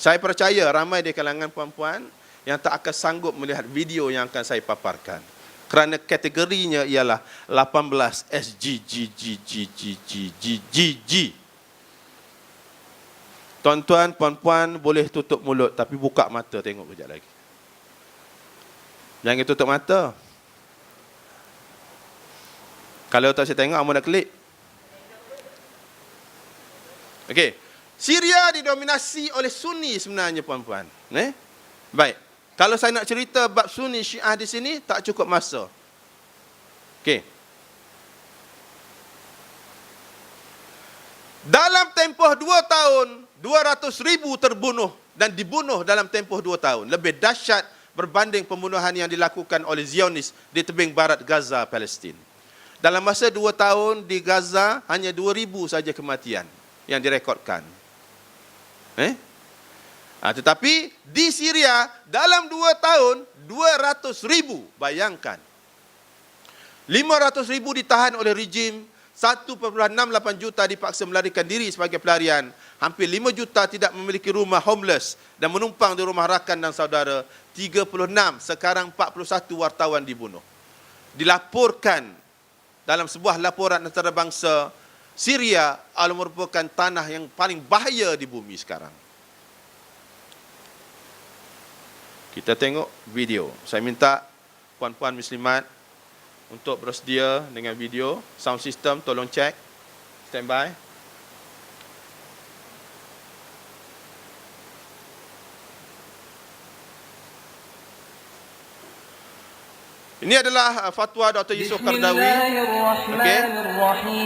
Saya percaya ramai di kalangan puan-puan yang tak akan sanggup melihat video yang akan saya paparkan. Kerana kategorinya ialah 18 SGGGGGGGGG. Tuan-tuan, puan-puan boleh tutup mulut tapi buka mata tengok kejap lagi. Jangan tutup mata. Kalau tak saya tengok, kamu nak klik. Okey. Syria didominasi oleh Sunni sebenarnya, puan-puan. Baik. Kalau saya nak cerita bab Sunni Syiah di sini, tak cukup masa. Okey. Dalam tempoh 2 tahun, 200,000 terbunuh dan dibunuh dalam tempoh 2 tahun. Lebih dahsyat berbanding pembunuhan yang dilakukan oleh Zionis di tebing barat Gaza, Palestin. Dalam masa 2 tahun di Gaza, hanya 2,000 saja kematian yang direkodkan. Tetapi di Syria, dalam 2 tahun, 200,000. Bayangkan. 500,000 ditahan oleh rejim, 1,68 juta dipaksa melarikan diri sebagai pelarian, hampir 5 juta tidak memiliki rumah, homeless, dan menumpang di rumah rakan dan saudara, 36, sekarang 41 wartawan dibunuh. Dilaporkan dalam sebuah laporan antarabangsa, Syria merupakan tanah yang paling bahaya di bumi sekarang. Kita tengok video. Saya minta puan-puan muslimat untuk bersedia dengan video. Sound system tolong cek. Standby. Ini adalah fatwa Dr. Yusuf Qaradawi, okay,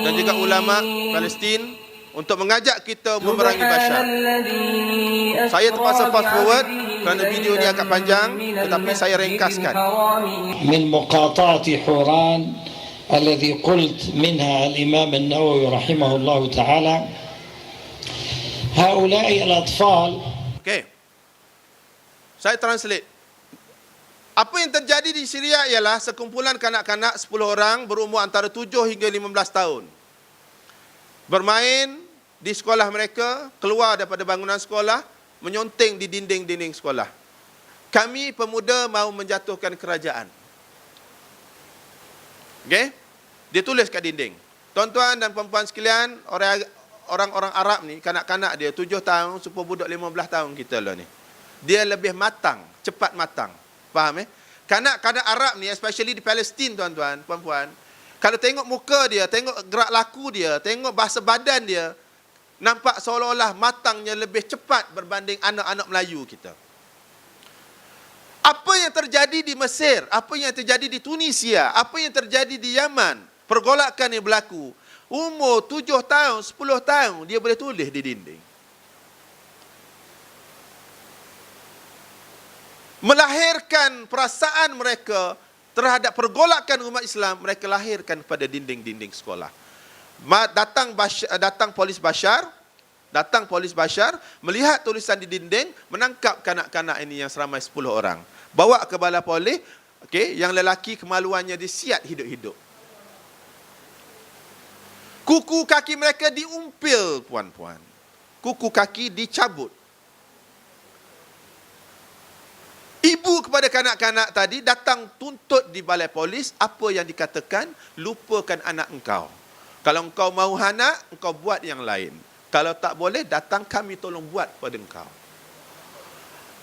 dan juga ulama Palestin untuk mengajak kita memerangi Bashar. Saya terpaksa fast forward kerana video ini agak panjang, tetapi saya ringkaskan. Min muqata'ati Huran alladhi qult minha al-Imam an-Nawawi rahimahullah ta'ala haula'i al-atfal. Okay. Saya translate. Apa yang terjadi di Syria ialah sekumpulan kanak-kanak 10 orang berumur antara 7 hingga 15 tahun. Bermain di sekolah mereka, keluar daripada bangunan sekolah, menyonting di dinding-dinding sekolah. Kami pemuda mahu menjatuhkan kerajaan. Okey? Dia tulis kat dinding. Tuan-tuan dan puan-puan sekalian, orang-orang Arab ni, kanak-kanak dia 7 tahun, supaya budak 15 tahun kita lah ni. Dia lebih matang, cepat matang. Faham Kanak-kanak Arab ni, especially di Palestin, tuan-tuan, puan-puan, kalau tengok muka dia, tengok gerak laku dia, tengok bahasa badan dia, nampak seolah-olah matangnya lebih cepat berbanding anak-anak Melayu kita. Apa yang terjadi di Mesir, apa yang terjadi di Tunisia, apa yang terjadi di Yaman, pergolakan yang berlaku, umur 7 tahun, 10 tahun, dia boleh tulis di dinding. Melahirkan perasaan mereka terhadap pergolakan umat Islam, mereka lahirkan pada dinding-dinding sekolah. Datang polis Bashar, melihat tulisan di dinding, menangkap kanak-kanak ini yang seramai 10 orang. Bawa ke balai polis, okay, yang lelaki kemaluannya disiat hidup-hidup. Kuku kaki mereka diumpil, puan-puan. Kuku kaki dicabut. Ibu kepada kanak-kanak tadi datang tuntut di balai polis, apa yang dikatakan, lupakan anak engkau. Kalau engkau mahu anak, engkau buat yang lain. Kalau tak boleh, datang kami tolong buat pada engkau.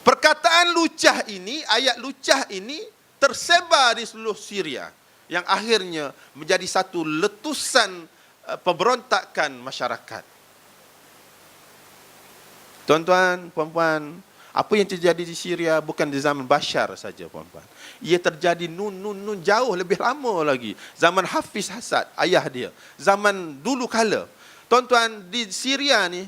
Perkataan lucah ini, ayat lucah ini tersebar di seluruh Syria, yang akhirnya menjadi satu letusan pemberontakan masyarakat. Tuan-tuan, puan-puan, apa yang terjadi di Syria bukan di zaman Bashar saja, puan-puan. Ia terjadi nun jauh lebih lama lagi. Zaman Hafiz Asad, ayah dia. Zaman dulu kala. Tuan-tuan, di Syria ni,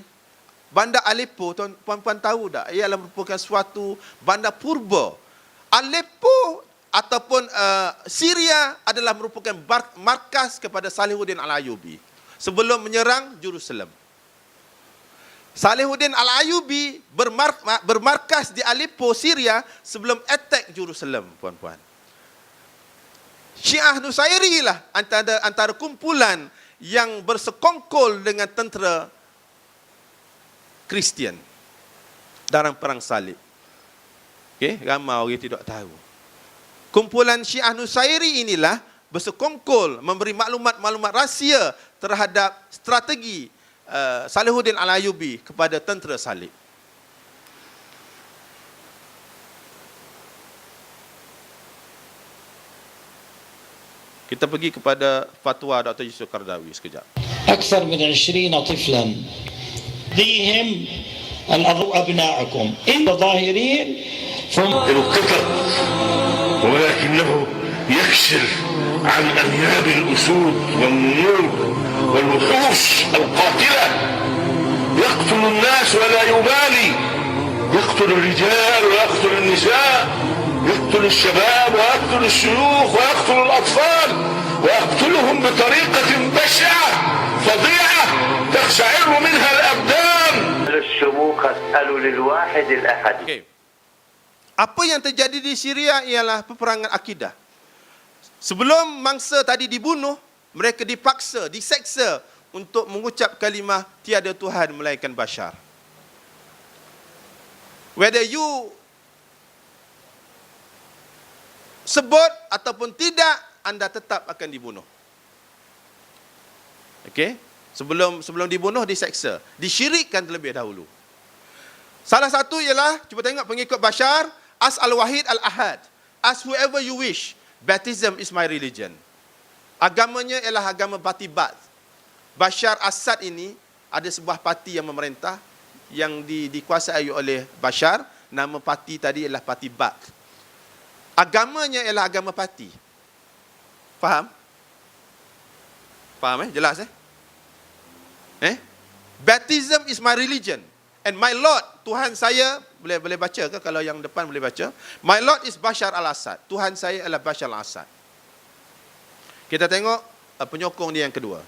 bandar Aleppo, puan-puan tahu tak? Ia merupakan suatu bandar purba. Aleppo ataupun Syria adalah merupakan markas kepada Salihuddin Al-Ayyubi sebelum menyerang Jerusalem. Salihuddin Al-Ayyubi bermarkas di Aleppo, Syria sebelum attack Jerusalem, puan-puan. Syiah Nusairi lah antara kumpulan yang bersekongkol dengan tentera Kristian dalam perang salib. Okey, ramai orang tidak tahu. Kumpulan Syiah Nusairi inilah bersekongkol memberi maklumat-maklumat rahsia terhadap strategi Salahuddin Al-Ayyubi kepada tentera salib. Kita pergi kepada fatwa Dr. Yusuf Qaradawi sekejap. أكثر من 20 طفلا ديهم أبناءكم إن ظاهرين القطط ولكنه يكشف عن أنياب الأسود والنمور والوحوش القاتلة يقتل الناس ولا يبالي يقتل الرجال ويقتل النساء يقتل الشباب ويقتل الشيوخ ويقتل الأطفال ويقتلهم بطريقة بشعة فظيعة تقشعر منها الأبدان الشموخ أسأل للواحد الأحد. Okay. Apa yang terjadi di Syria ialah peperangan akidah. Sebelum mangsa tadi dibunuh, mereka dipaksa, diseksa untuk mengucap kalimah tiada Tuhan melainkan Bashar. Whether you sebut ataupun tidak, anda tetap akan dibunuh. Okey? Sebelum dibunuh, diseksa, disyirikkan terlebih dahulu. Salah satu ialah, cuba tengok pengikut Bashar, as al-wahid al-ahad, as whoever you wish, baptism is my religion. Agamanya ialah agama parti Ba'ath. Bashar Assad ini ada sebuah parti yang memerintah yang dikuasai oleh Bashar. Nama parti tadi ialah parti Ba'ath. Agamanya ialah agama parti. Faham? Faham Jelas Baptism is my religion. And my Lord, Tuhan saya, boleh baca ke kalau yang depan boleh baca? My Lord is Bashar al-Assad. Tuhan saya adalah Bashar al-Assad. Kita tengok penyokong dia yang kedua.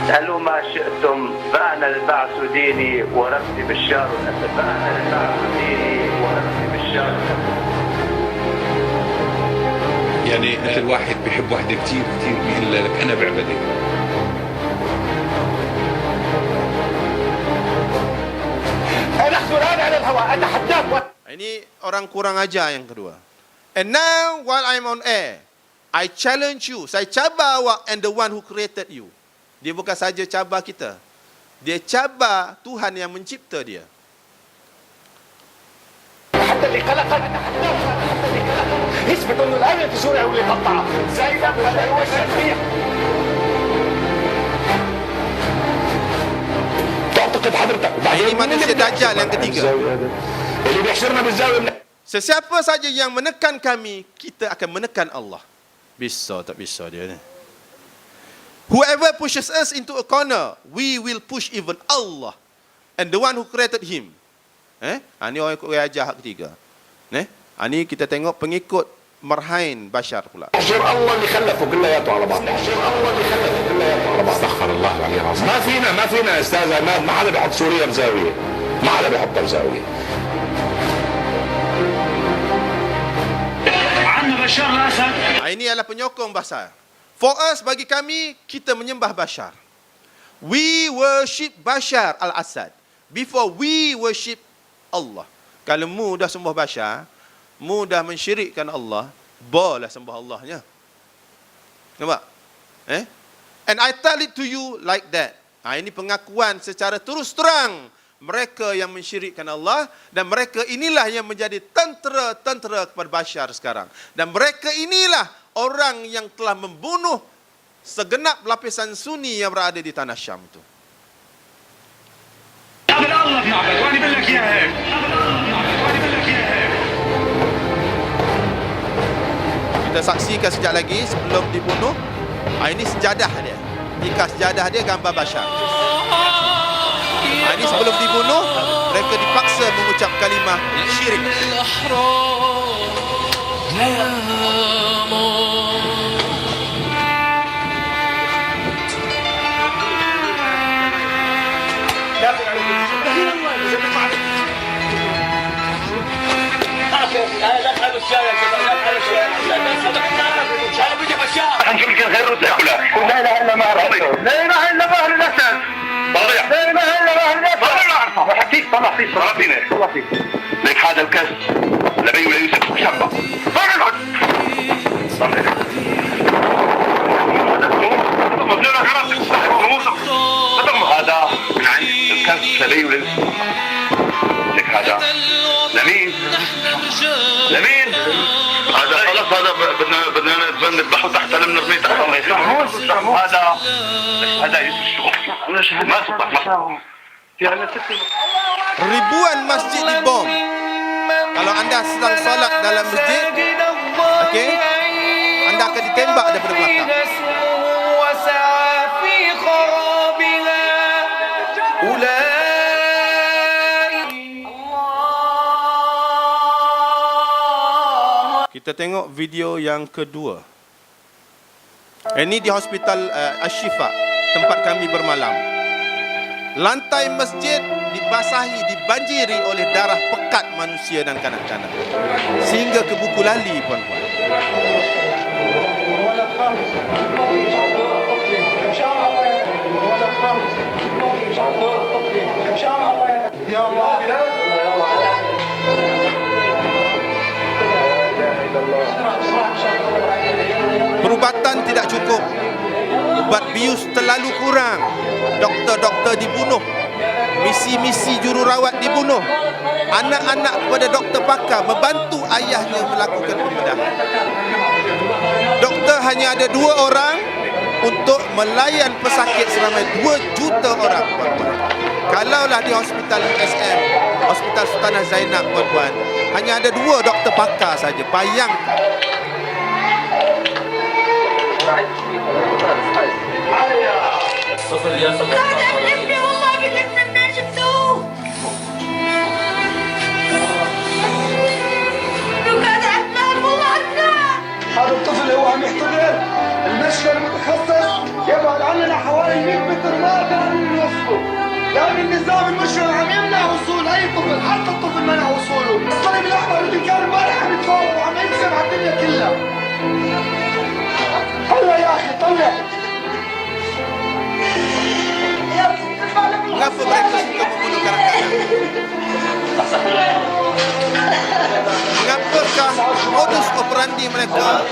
اسألوا ما شئتم بعد البعث ديني ورفض بشار الأسد. بعد البعث ديني ورفض بشار الأسد. يعني مثل واحد بيحب واحدة كتير بيقول لك أنا بعبدك. نحن الآن على الهواء أتحداك. Ini orang kurang ajar yang kedua. And now while I'm on air, I challenge you. Saya cabar awak and the one who created you. Dia bukan saja cabar kita. Dia cabar Tuhan yang mencipta dia. حتى اللي خلقك أتحداك. حتى اللي خلقك يثبت إنه الآية في سوريا هو اللي قطعها. زي ده ولا هو الشرقية. تعتقد حضرتك. Ini manusia Dajjal yang ketiga. اللي بيحشرنا بالزاوية. Sesiapa saja yang menekan kami, kita akan menekan Allah. Bisa tak bisa dia ni. Whoever pushes us into a corner, we will push even Allah and the one who created him. Ini orang ikut ajar hak ketiga. Ini kita tengok pengikut Marhain Bashar pula. احشر الله اللي خلفه كلياته على بعض. احشر الله اللي خلفه كلياته على بعض. استغفر الله العلي العظيم. ما فينا يا استاذ عماد، ما حدا بيحط سوريا بزاوية. ما حدا بيحطها بزاوية. عندنا بشار الأسد. Ini adalah penyokong Bashar. For us, bagi kami, kita menyembah Bashar. We worship Bashar al-Assad before we worship Allah. Kalau mu dah sembah Bashar, mu dah mensyirikkan Allah, boleh sembah Allahnya. Nampak? And I tell it to you like that. Ini pengakuan secara terus terang mereka yang mensyirikkan Allah, dan mereka inilah yang menjadi tentera-tentera kepada Bashar sekarang. Dan mereka inilah orang yang telah membunuh segenap lapisan Sunni yang berada di tanah Syam itu. Kita saksikan sekejap lagi sebelum dibunuh. Ini sejadah dia. Ikat sejadah dia gambar Bashar. Ini sebelum dibunuh, mereka dipaksa mengucap kalimah syirik. يمكن غير الدولة. لا إله إلا ما رأيته. لا إله إلا ما الأسد. لا إله إلا ما الأسد. وحكيت طلع فيه. لك هذا الكاس لبي ويوسف شبه هذا من عند الكاس لبي ويوسف لك هذا لمين هذا خلاص هذا بدنا نذبحه تحت نرميه تحت هذا يوسف الشغل ما Ribuan masjid dibom. Kalau anda sedang solat dalam masjid, okey, anda akan ditembak daripada belakang. Kita tengok video yang kedua. Ini di Hospital Ashifa, tempat kami bermalam. Lantai masjid dibasahi, dibanjiri oleh darah pekat manusia dan kanak-kanak. Sehingga ke buku lali, puan-puan. Perubatan tidak cukup. Ubat bius terlalu kurang. Doktor-doktor dibunuh. Misi-misi jururawat dibunuh. Anak-anak kepada doktor pakar membantu ayahnya melakukan pembedahan. Doktor hanya ada 2 orang untuk melayan pesakit seramai 2 juta orang, puan-puan. Kalaulah di Hospital SM, Hospital Sultanah Zainab, puan-puan, hanya ada 2 doktor pakar saja. Bayangkan. هذا الطفل هو عم يحتضر المشفى المتخصص يبعد عننا حوالي 100 متر ما قادرين نوصله لأن النظام المشفى عم يمنع وصول أي طفل حتى الطفل منع وصوله الصليب الأحمر اللي كان امبارح عم يتفاوض وعم يكسب على الدنيا كلها طلع يا أخي طلع Mengapa mereka suka membunuh kanak-kanak? Mengapakah modus operandi mereka,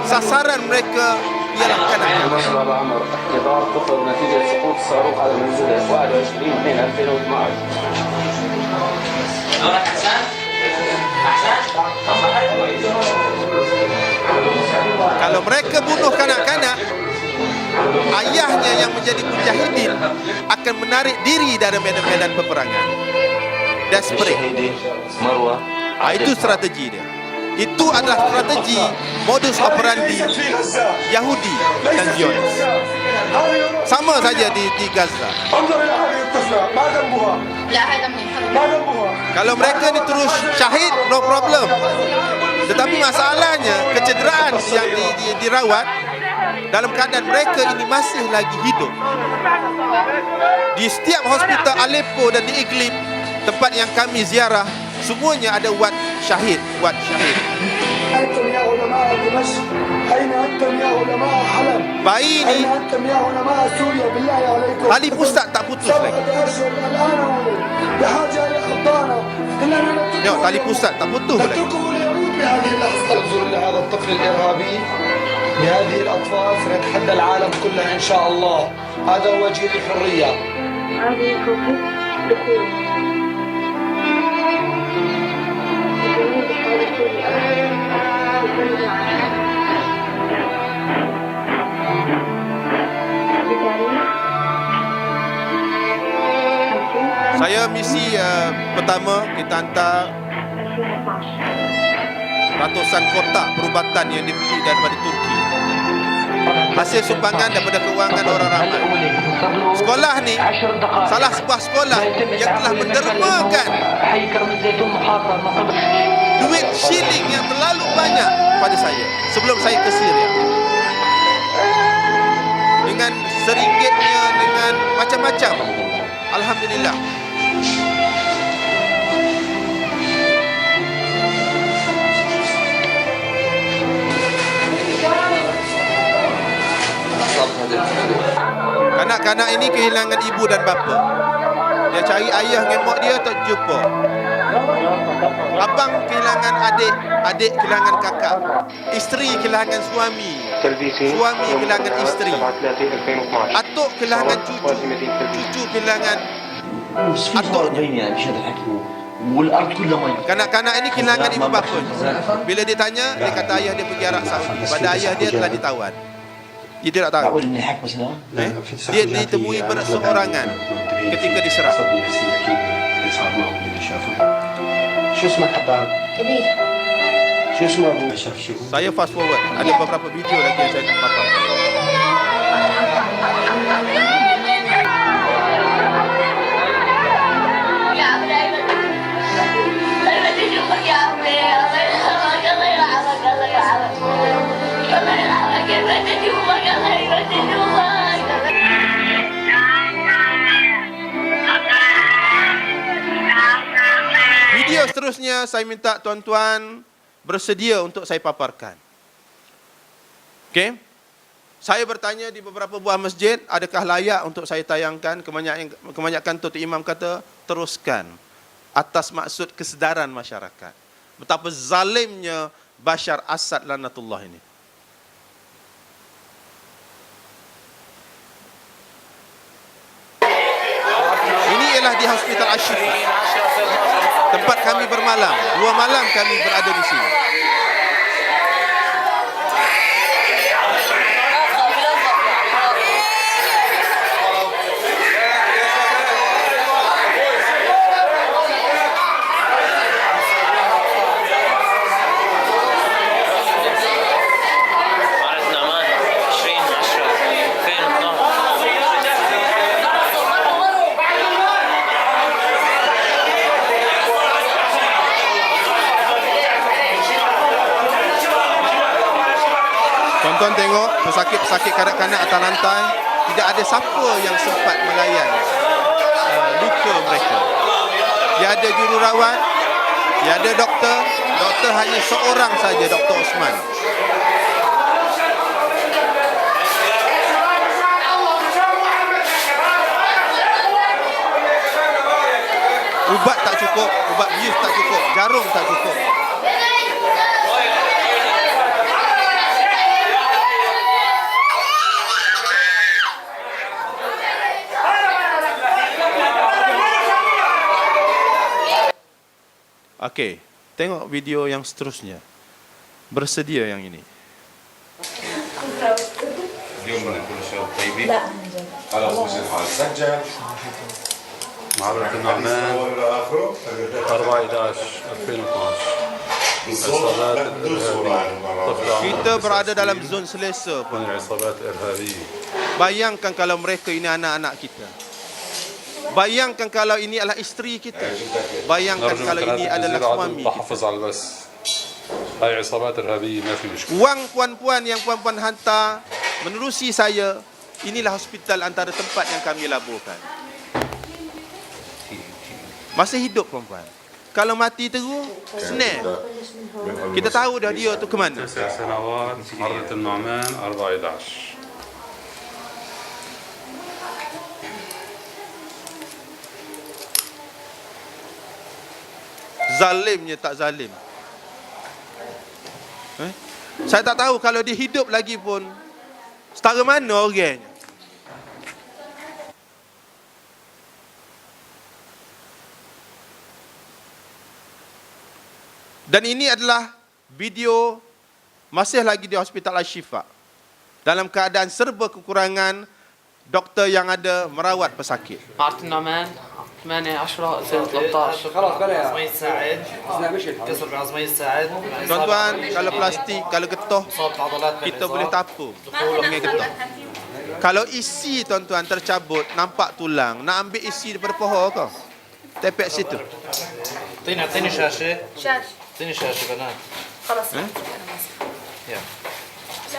sasaran mereka ialah kanak-kanak? إضرار طفل نتيجة سقوط الصاروخ على منزله 21/2/2012. Kalau mereka bunuh kanak-kanak, ayahnya yang menjadi mujahidin akan menarik diri dari medan-medan peperangan. Desperate. Itu strategi dia. Itu adalah strategi modus operandi Yahudi dan Zionis. Sama saja di Gaza. انظر إلى هذه الطفلة ما ذنبها لا هذا منيح ما ذنبها Kalau mereka ni terus syahid, no problem. Tetapi masalahnya kecederaan yang dirawat dalam keadaan mereka ini masih lagi hidup. Di setiap hospital Aleppo dan di Idlib, tempat yang kami ziarah, semuanya ada wad syahid. أنتم يا علماء دمشق أين أنتم يا علماء حلب Bayi ni أين أنتم يا علماء سوريا بالله عليكم tali pusat tak putus 7 lagi. أشهر الآن أولد بحاجة لأخطانا إننا Tengok tali pusat tak putus lagi. نتركه اليهود بهذه اللحظة انظر لهذا الطفل الإرهابي بهذه الأطفال سنتحدى العالم كله إن شاء الله هذا هو جيل الحرية هذه فوقي دخول الجميع بحاول كل Saya misi pertama kita hantar ratusan kotak perubatan yang dibeli daripada Turki. Hasil sumbangan daripada kewangan orang ramai. Sekolah ni salah sebuah sekolah yang telah mendermakan duit shilling yang terlalu banyak pada saya sebelum saya ke Syria. Dengan seringgitnya, dengan macam-macam. Alhamdulillah. Kanak-kanak ini kehilangan ibu dan bapa. Dia cari ayah dengan mak dia tak jumpa. Abang kehilangan adik, adik kehilangan kakak, isteri kehilangan suami, suami kehilangan isteri, atuk kehilangan cucu, cucu kehilangan atuknya. Kanak-kanak ini kehilangan ibu bapa. Bila dia tanya, dia kata ayah dia pergi Arab Saudi, pada ayah dia telah ditawan. Dia tidak tahu. Dia ditemui berseorangan ketika diserang. Saya fast forward. Ada beberapa video lagi yang saya nak paparkan. Video seterusnya saya minta tuan-tuan bersedia untuk saya paparkan. Okey? Saya bertanya di beberapa buah masjid, adakah layak untuk saya tayangkan? Kebanyakan Tuan Imam kata, teruskan. Atas maksud kesedaran masyarakat. Betapa zalimnya Bashar Assad lanatullah ini. Ini ialah di Hospital Ashifa, tempat kami bermalam. 2 malam kami berada di sini. Tuan-tuan tengok pesakit-pesakit kanak-kanak atas lantai, tidak ada siapa yang sempat melayan luka mereka. Tiada jururawat, tiada doktor, doktor hanya seorang saja, Dr. Osman. Ubat tak cukup, ubat bius tak cukup, jarum tak cukup. Okey, tengok video yang seterusnya. Bersedia yang ini. اليوم بدنا نكون شباب طيبين. على وش الحال سجل معركة النعمان 4/11/2012. Kita berada dalam zon selesa pun. Bayangkan kalau mereka ini anak-anak kita. Bayangkan kalau ini adalah isteri kita. Bayangkan kalau ini adalah suami kita. Wang puan-puan yang puan-puan hantar menerusi saya, inilah hospital antara tempat yang kami laburkan. Masih hidup puan-puan. Kalau mati terus, senang. Kita tahu dah dia tu ke mana. Zalimnya tak zalim. Saya tak tahu kalau dia hidup lagi pun setara mana orangnya. Dan ini adalah video masih lagi di Hospital Ashifa. Dalam keadaan serba kekurangan doktor yang ada merawat pesakit. معركة النعمان 8/10/2013 خلاص بلا يا عظمية ساعد كسر بعظمية ساعد. Tuan-tuan, kalau plastik, kalau getah, kita boleh tapu dengan getah. Kalau isi tuan-tuan tercabut, nampak tulang, nak ambil isi daripada pohon ke? Tepek situ. اعطيني شاشة. شاش اعطيني شاشة بنات. خلاص يا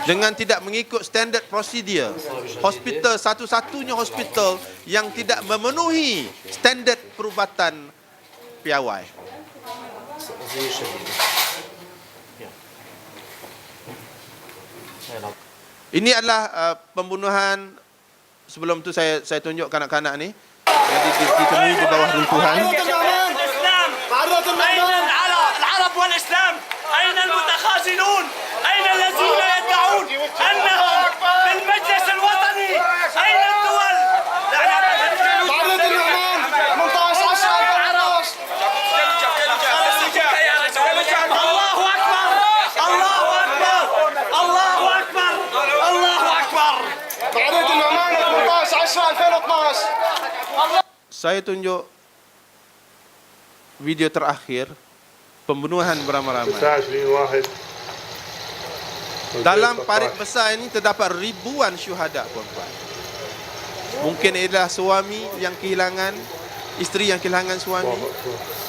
Dengan tidak mengikut standard prosedur. Hospital satu-satunya hospital yang tidak memenuhi standard perubatan piawai. زي شديد. Ini adalah pembunuhan. Sebelum tu saya tunjuk kanak-kanak ni yang ditemui di bawah runtuhan. الراجلون؟ أين الذين يدعون أنهم في المجلس الوطني؟ أين الدول؟ معرض النعمان 18/10/2012. الله أكبر الله أكبر الله أكبر الله أكبر. معرض النعمان 18/10/2012. Saya tunjuk video terakhir pembunuhan beramai-ramai. Dalam parit besar ini terdapat ribuan syuhada, puan-puan. Mungkin adalah suami yang kehilangan, isteri yang kehilangan suami,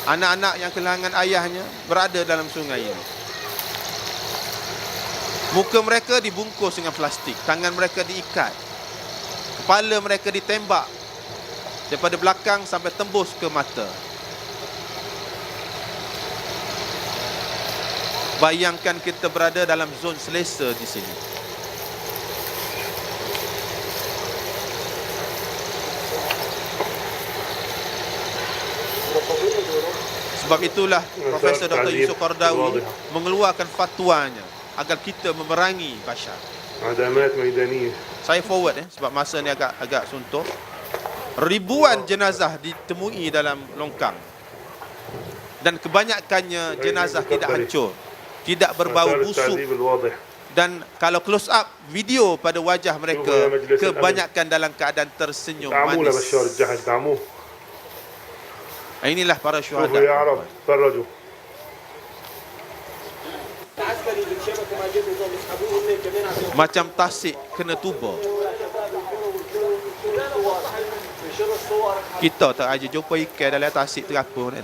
anak-anak yang kehilangan ayahnya berada dalam sungai ini. Muka mereka dibungkus dengan plastik, tangan mereka diikat, kepala mereka ditembak daripada belakang sampai tembus ke mata. Bayangkan kita berada dalam zon selesa di sini. Sebab itulah Profesor Dr. Yusuf Qaradawi mengeluarkan fatwanya agar kita memerangi Bashar. Saya forward sebab masa ni agak suntuk. Ribuan jenazah ditemui dalam longkang dan kebanyakannya jenazah tidak hancur, tidak berbau busuk, dan kalau close up video pada wajah mereka kebanyakan dalam keadaan tersenyum manis. Inilah para syuhada. Macam tasik kena tuba. Kita tak aja jumpa ikan dalam tasik terapung ni.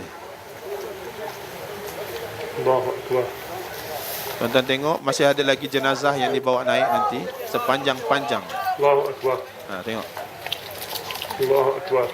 Tuan-tuan tengok masih ada lagi jenazah yang dibawa naik nanti sepanjang-panjang. Allahu Akbar. Tengok. Allahu Akbar.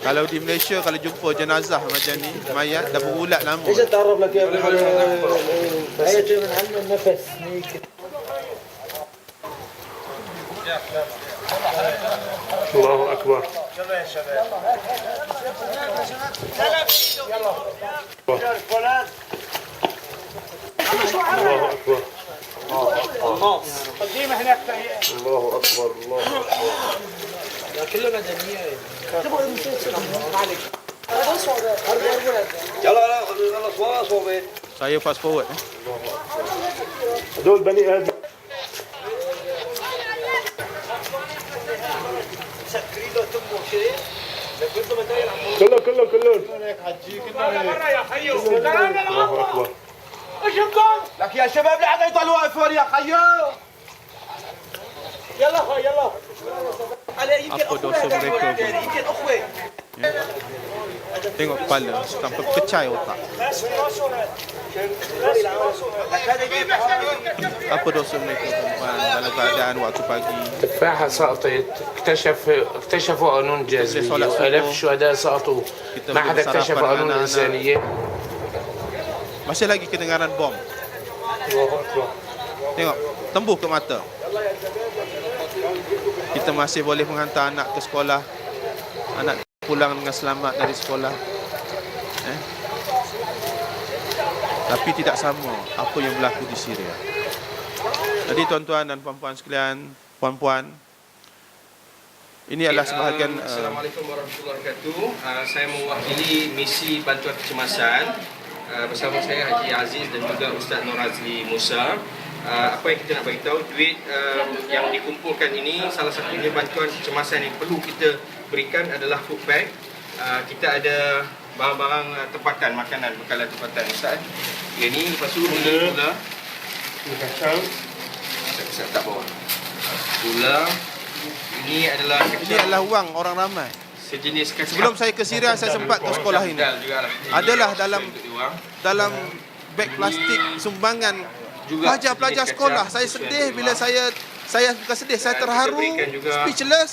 Kalau di Malaysia kalau jumpa jenazah macam ni, mayat dah berulat lama. Allahu Akbar. الله أكبر قديمة هناك الله أكبر الله أكبر كله مدنية يلا خلاص صوبي Saya fast forward دول بني آدم كله الله أكبر وشكم لك يا شباب لا حدا يطلع واقف يا خيو يلا خو يلا apa dosa mereka pun. Tengok kepala sampai pecah otak. Apa dosa mereka perempuan dalam keadaan waktu pagi. تفاحة سقطت اكتشفوا قانون الجاذبية وآلاف الشهداء سقطوا ما حدا اكتشف قانون الإنسانية. Masih lagi kedengaran bom. Tengok, tembus ke mata. Kita masih boleh menghantar anak ke sekolah. Anak pulang dengan selamat dari sekolah. Tapi tidak sama apa yang berlaku di Syria. Jadi tuan-tuan dan puan-puan sekalian, puan-puan, ini adalah sebahagian. Assalamualaikum warahmatullahi wabarakatuh. Saya mewakili misi bantuan kecemasan bersama saya Haji Aziz dan juga Ustaz Nur Azli Musa. Apa yang kita nak beritahu, duit yang dikumpulkan ini salah satunya bantuan kecemasan yang perlu kita berikan adalah food bag. Kita ada barang-barang tempatan, makanan, bekalan tempatan. Ustaz, ini lepas tu ini gula. Ini kacang. Saya tak bawa. Gula. Ini adalah wang orang ramai. Sejenis kacang. Sebelum saya ke Syria, saya sempat ke sekolah ini. Adalah dalam beg plastik sumbangan juga pelajar-pelajar jenis sekolah. kacang Saya sesuai sedih dengan bila saya bukan sedih, saya kita terharu, berikan juga speechless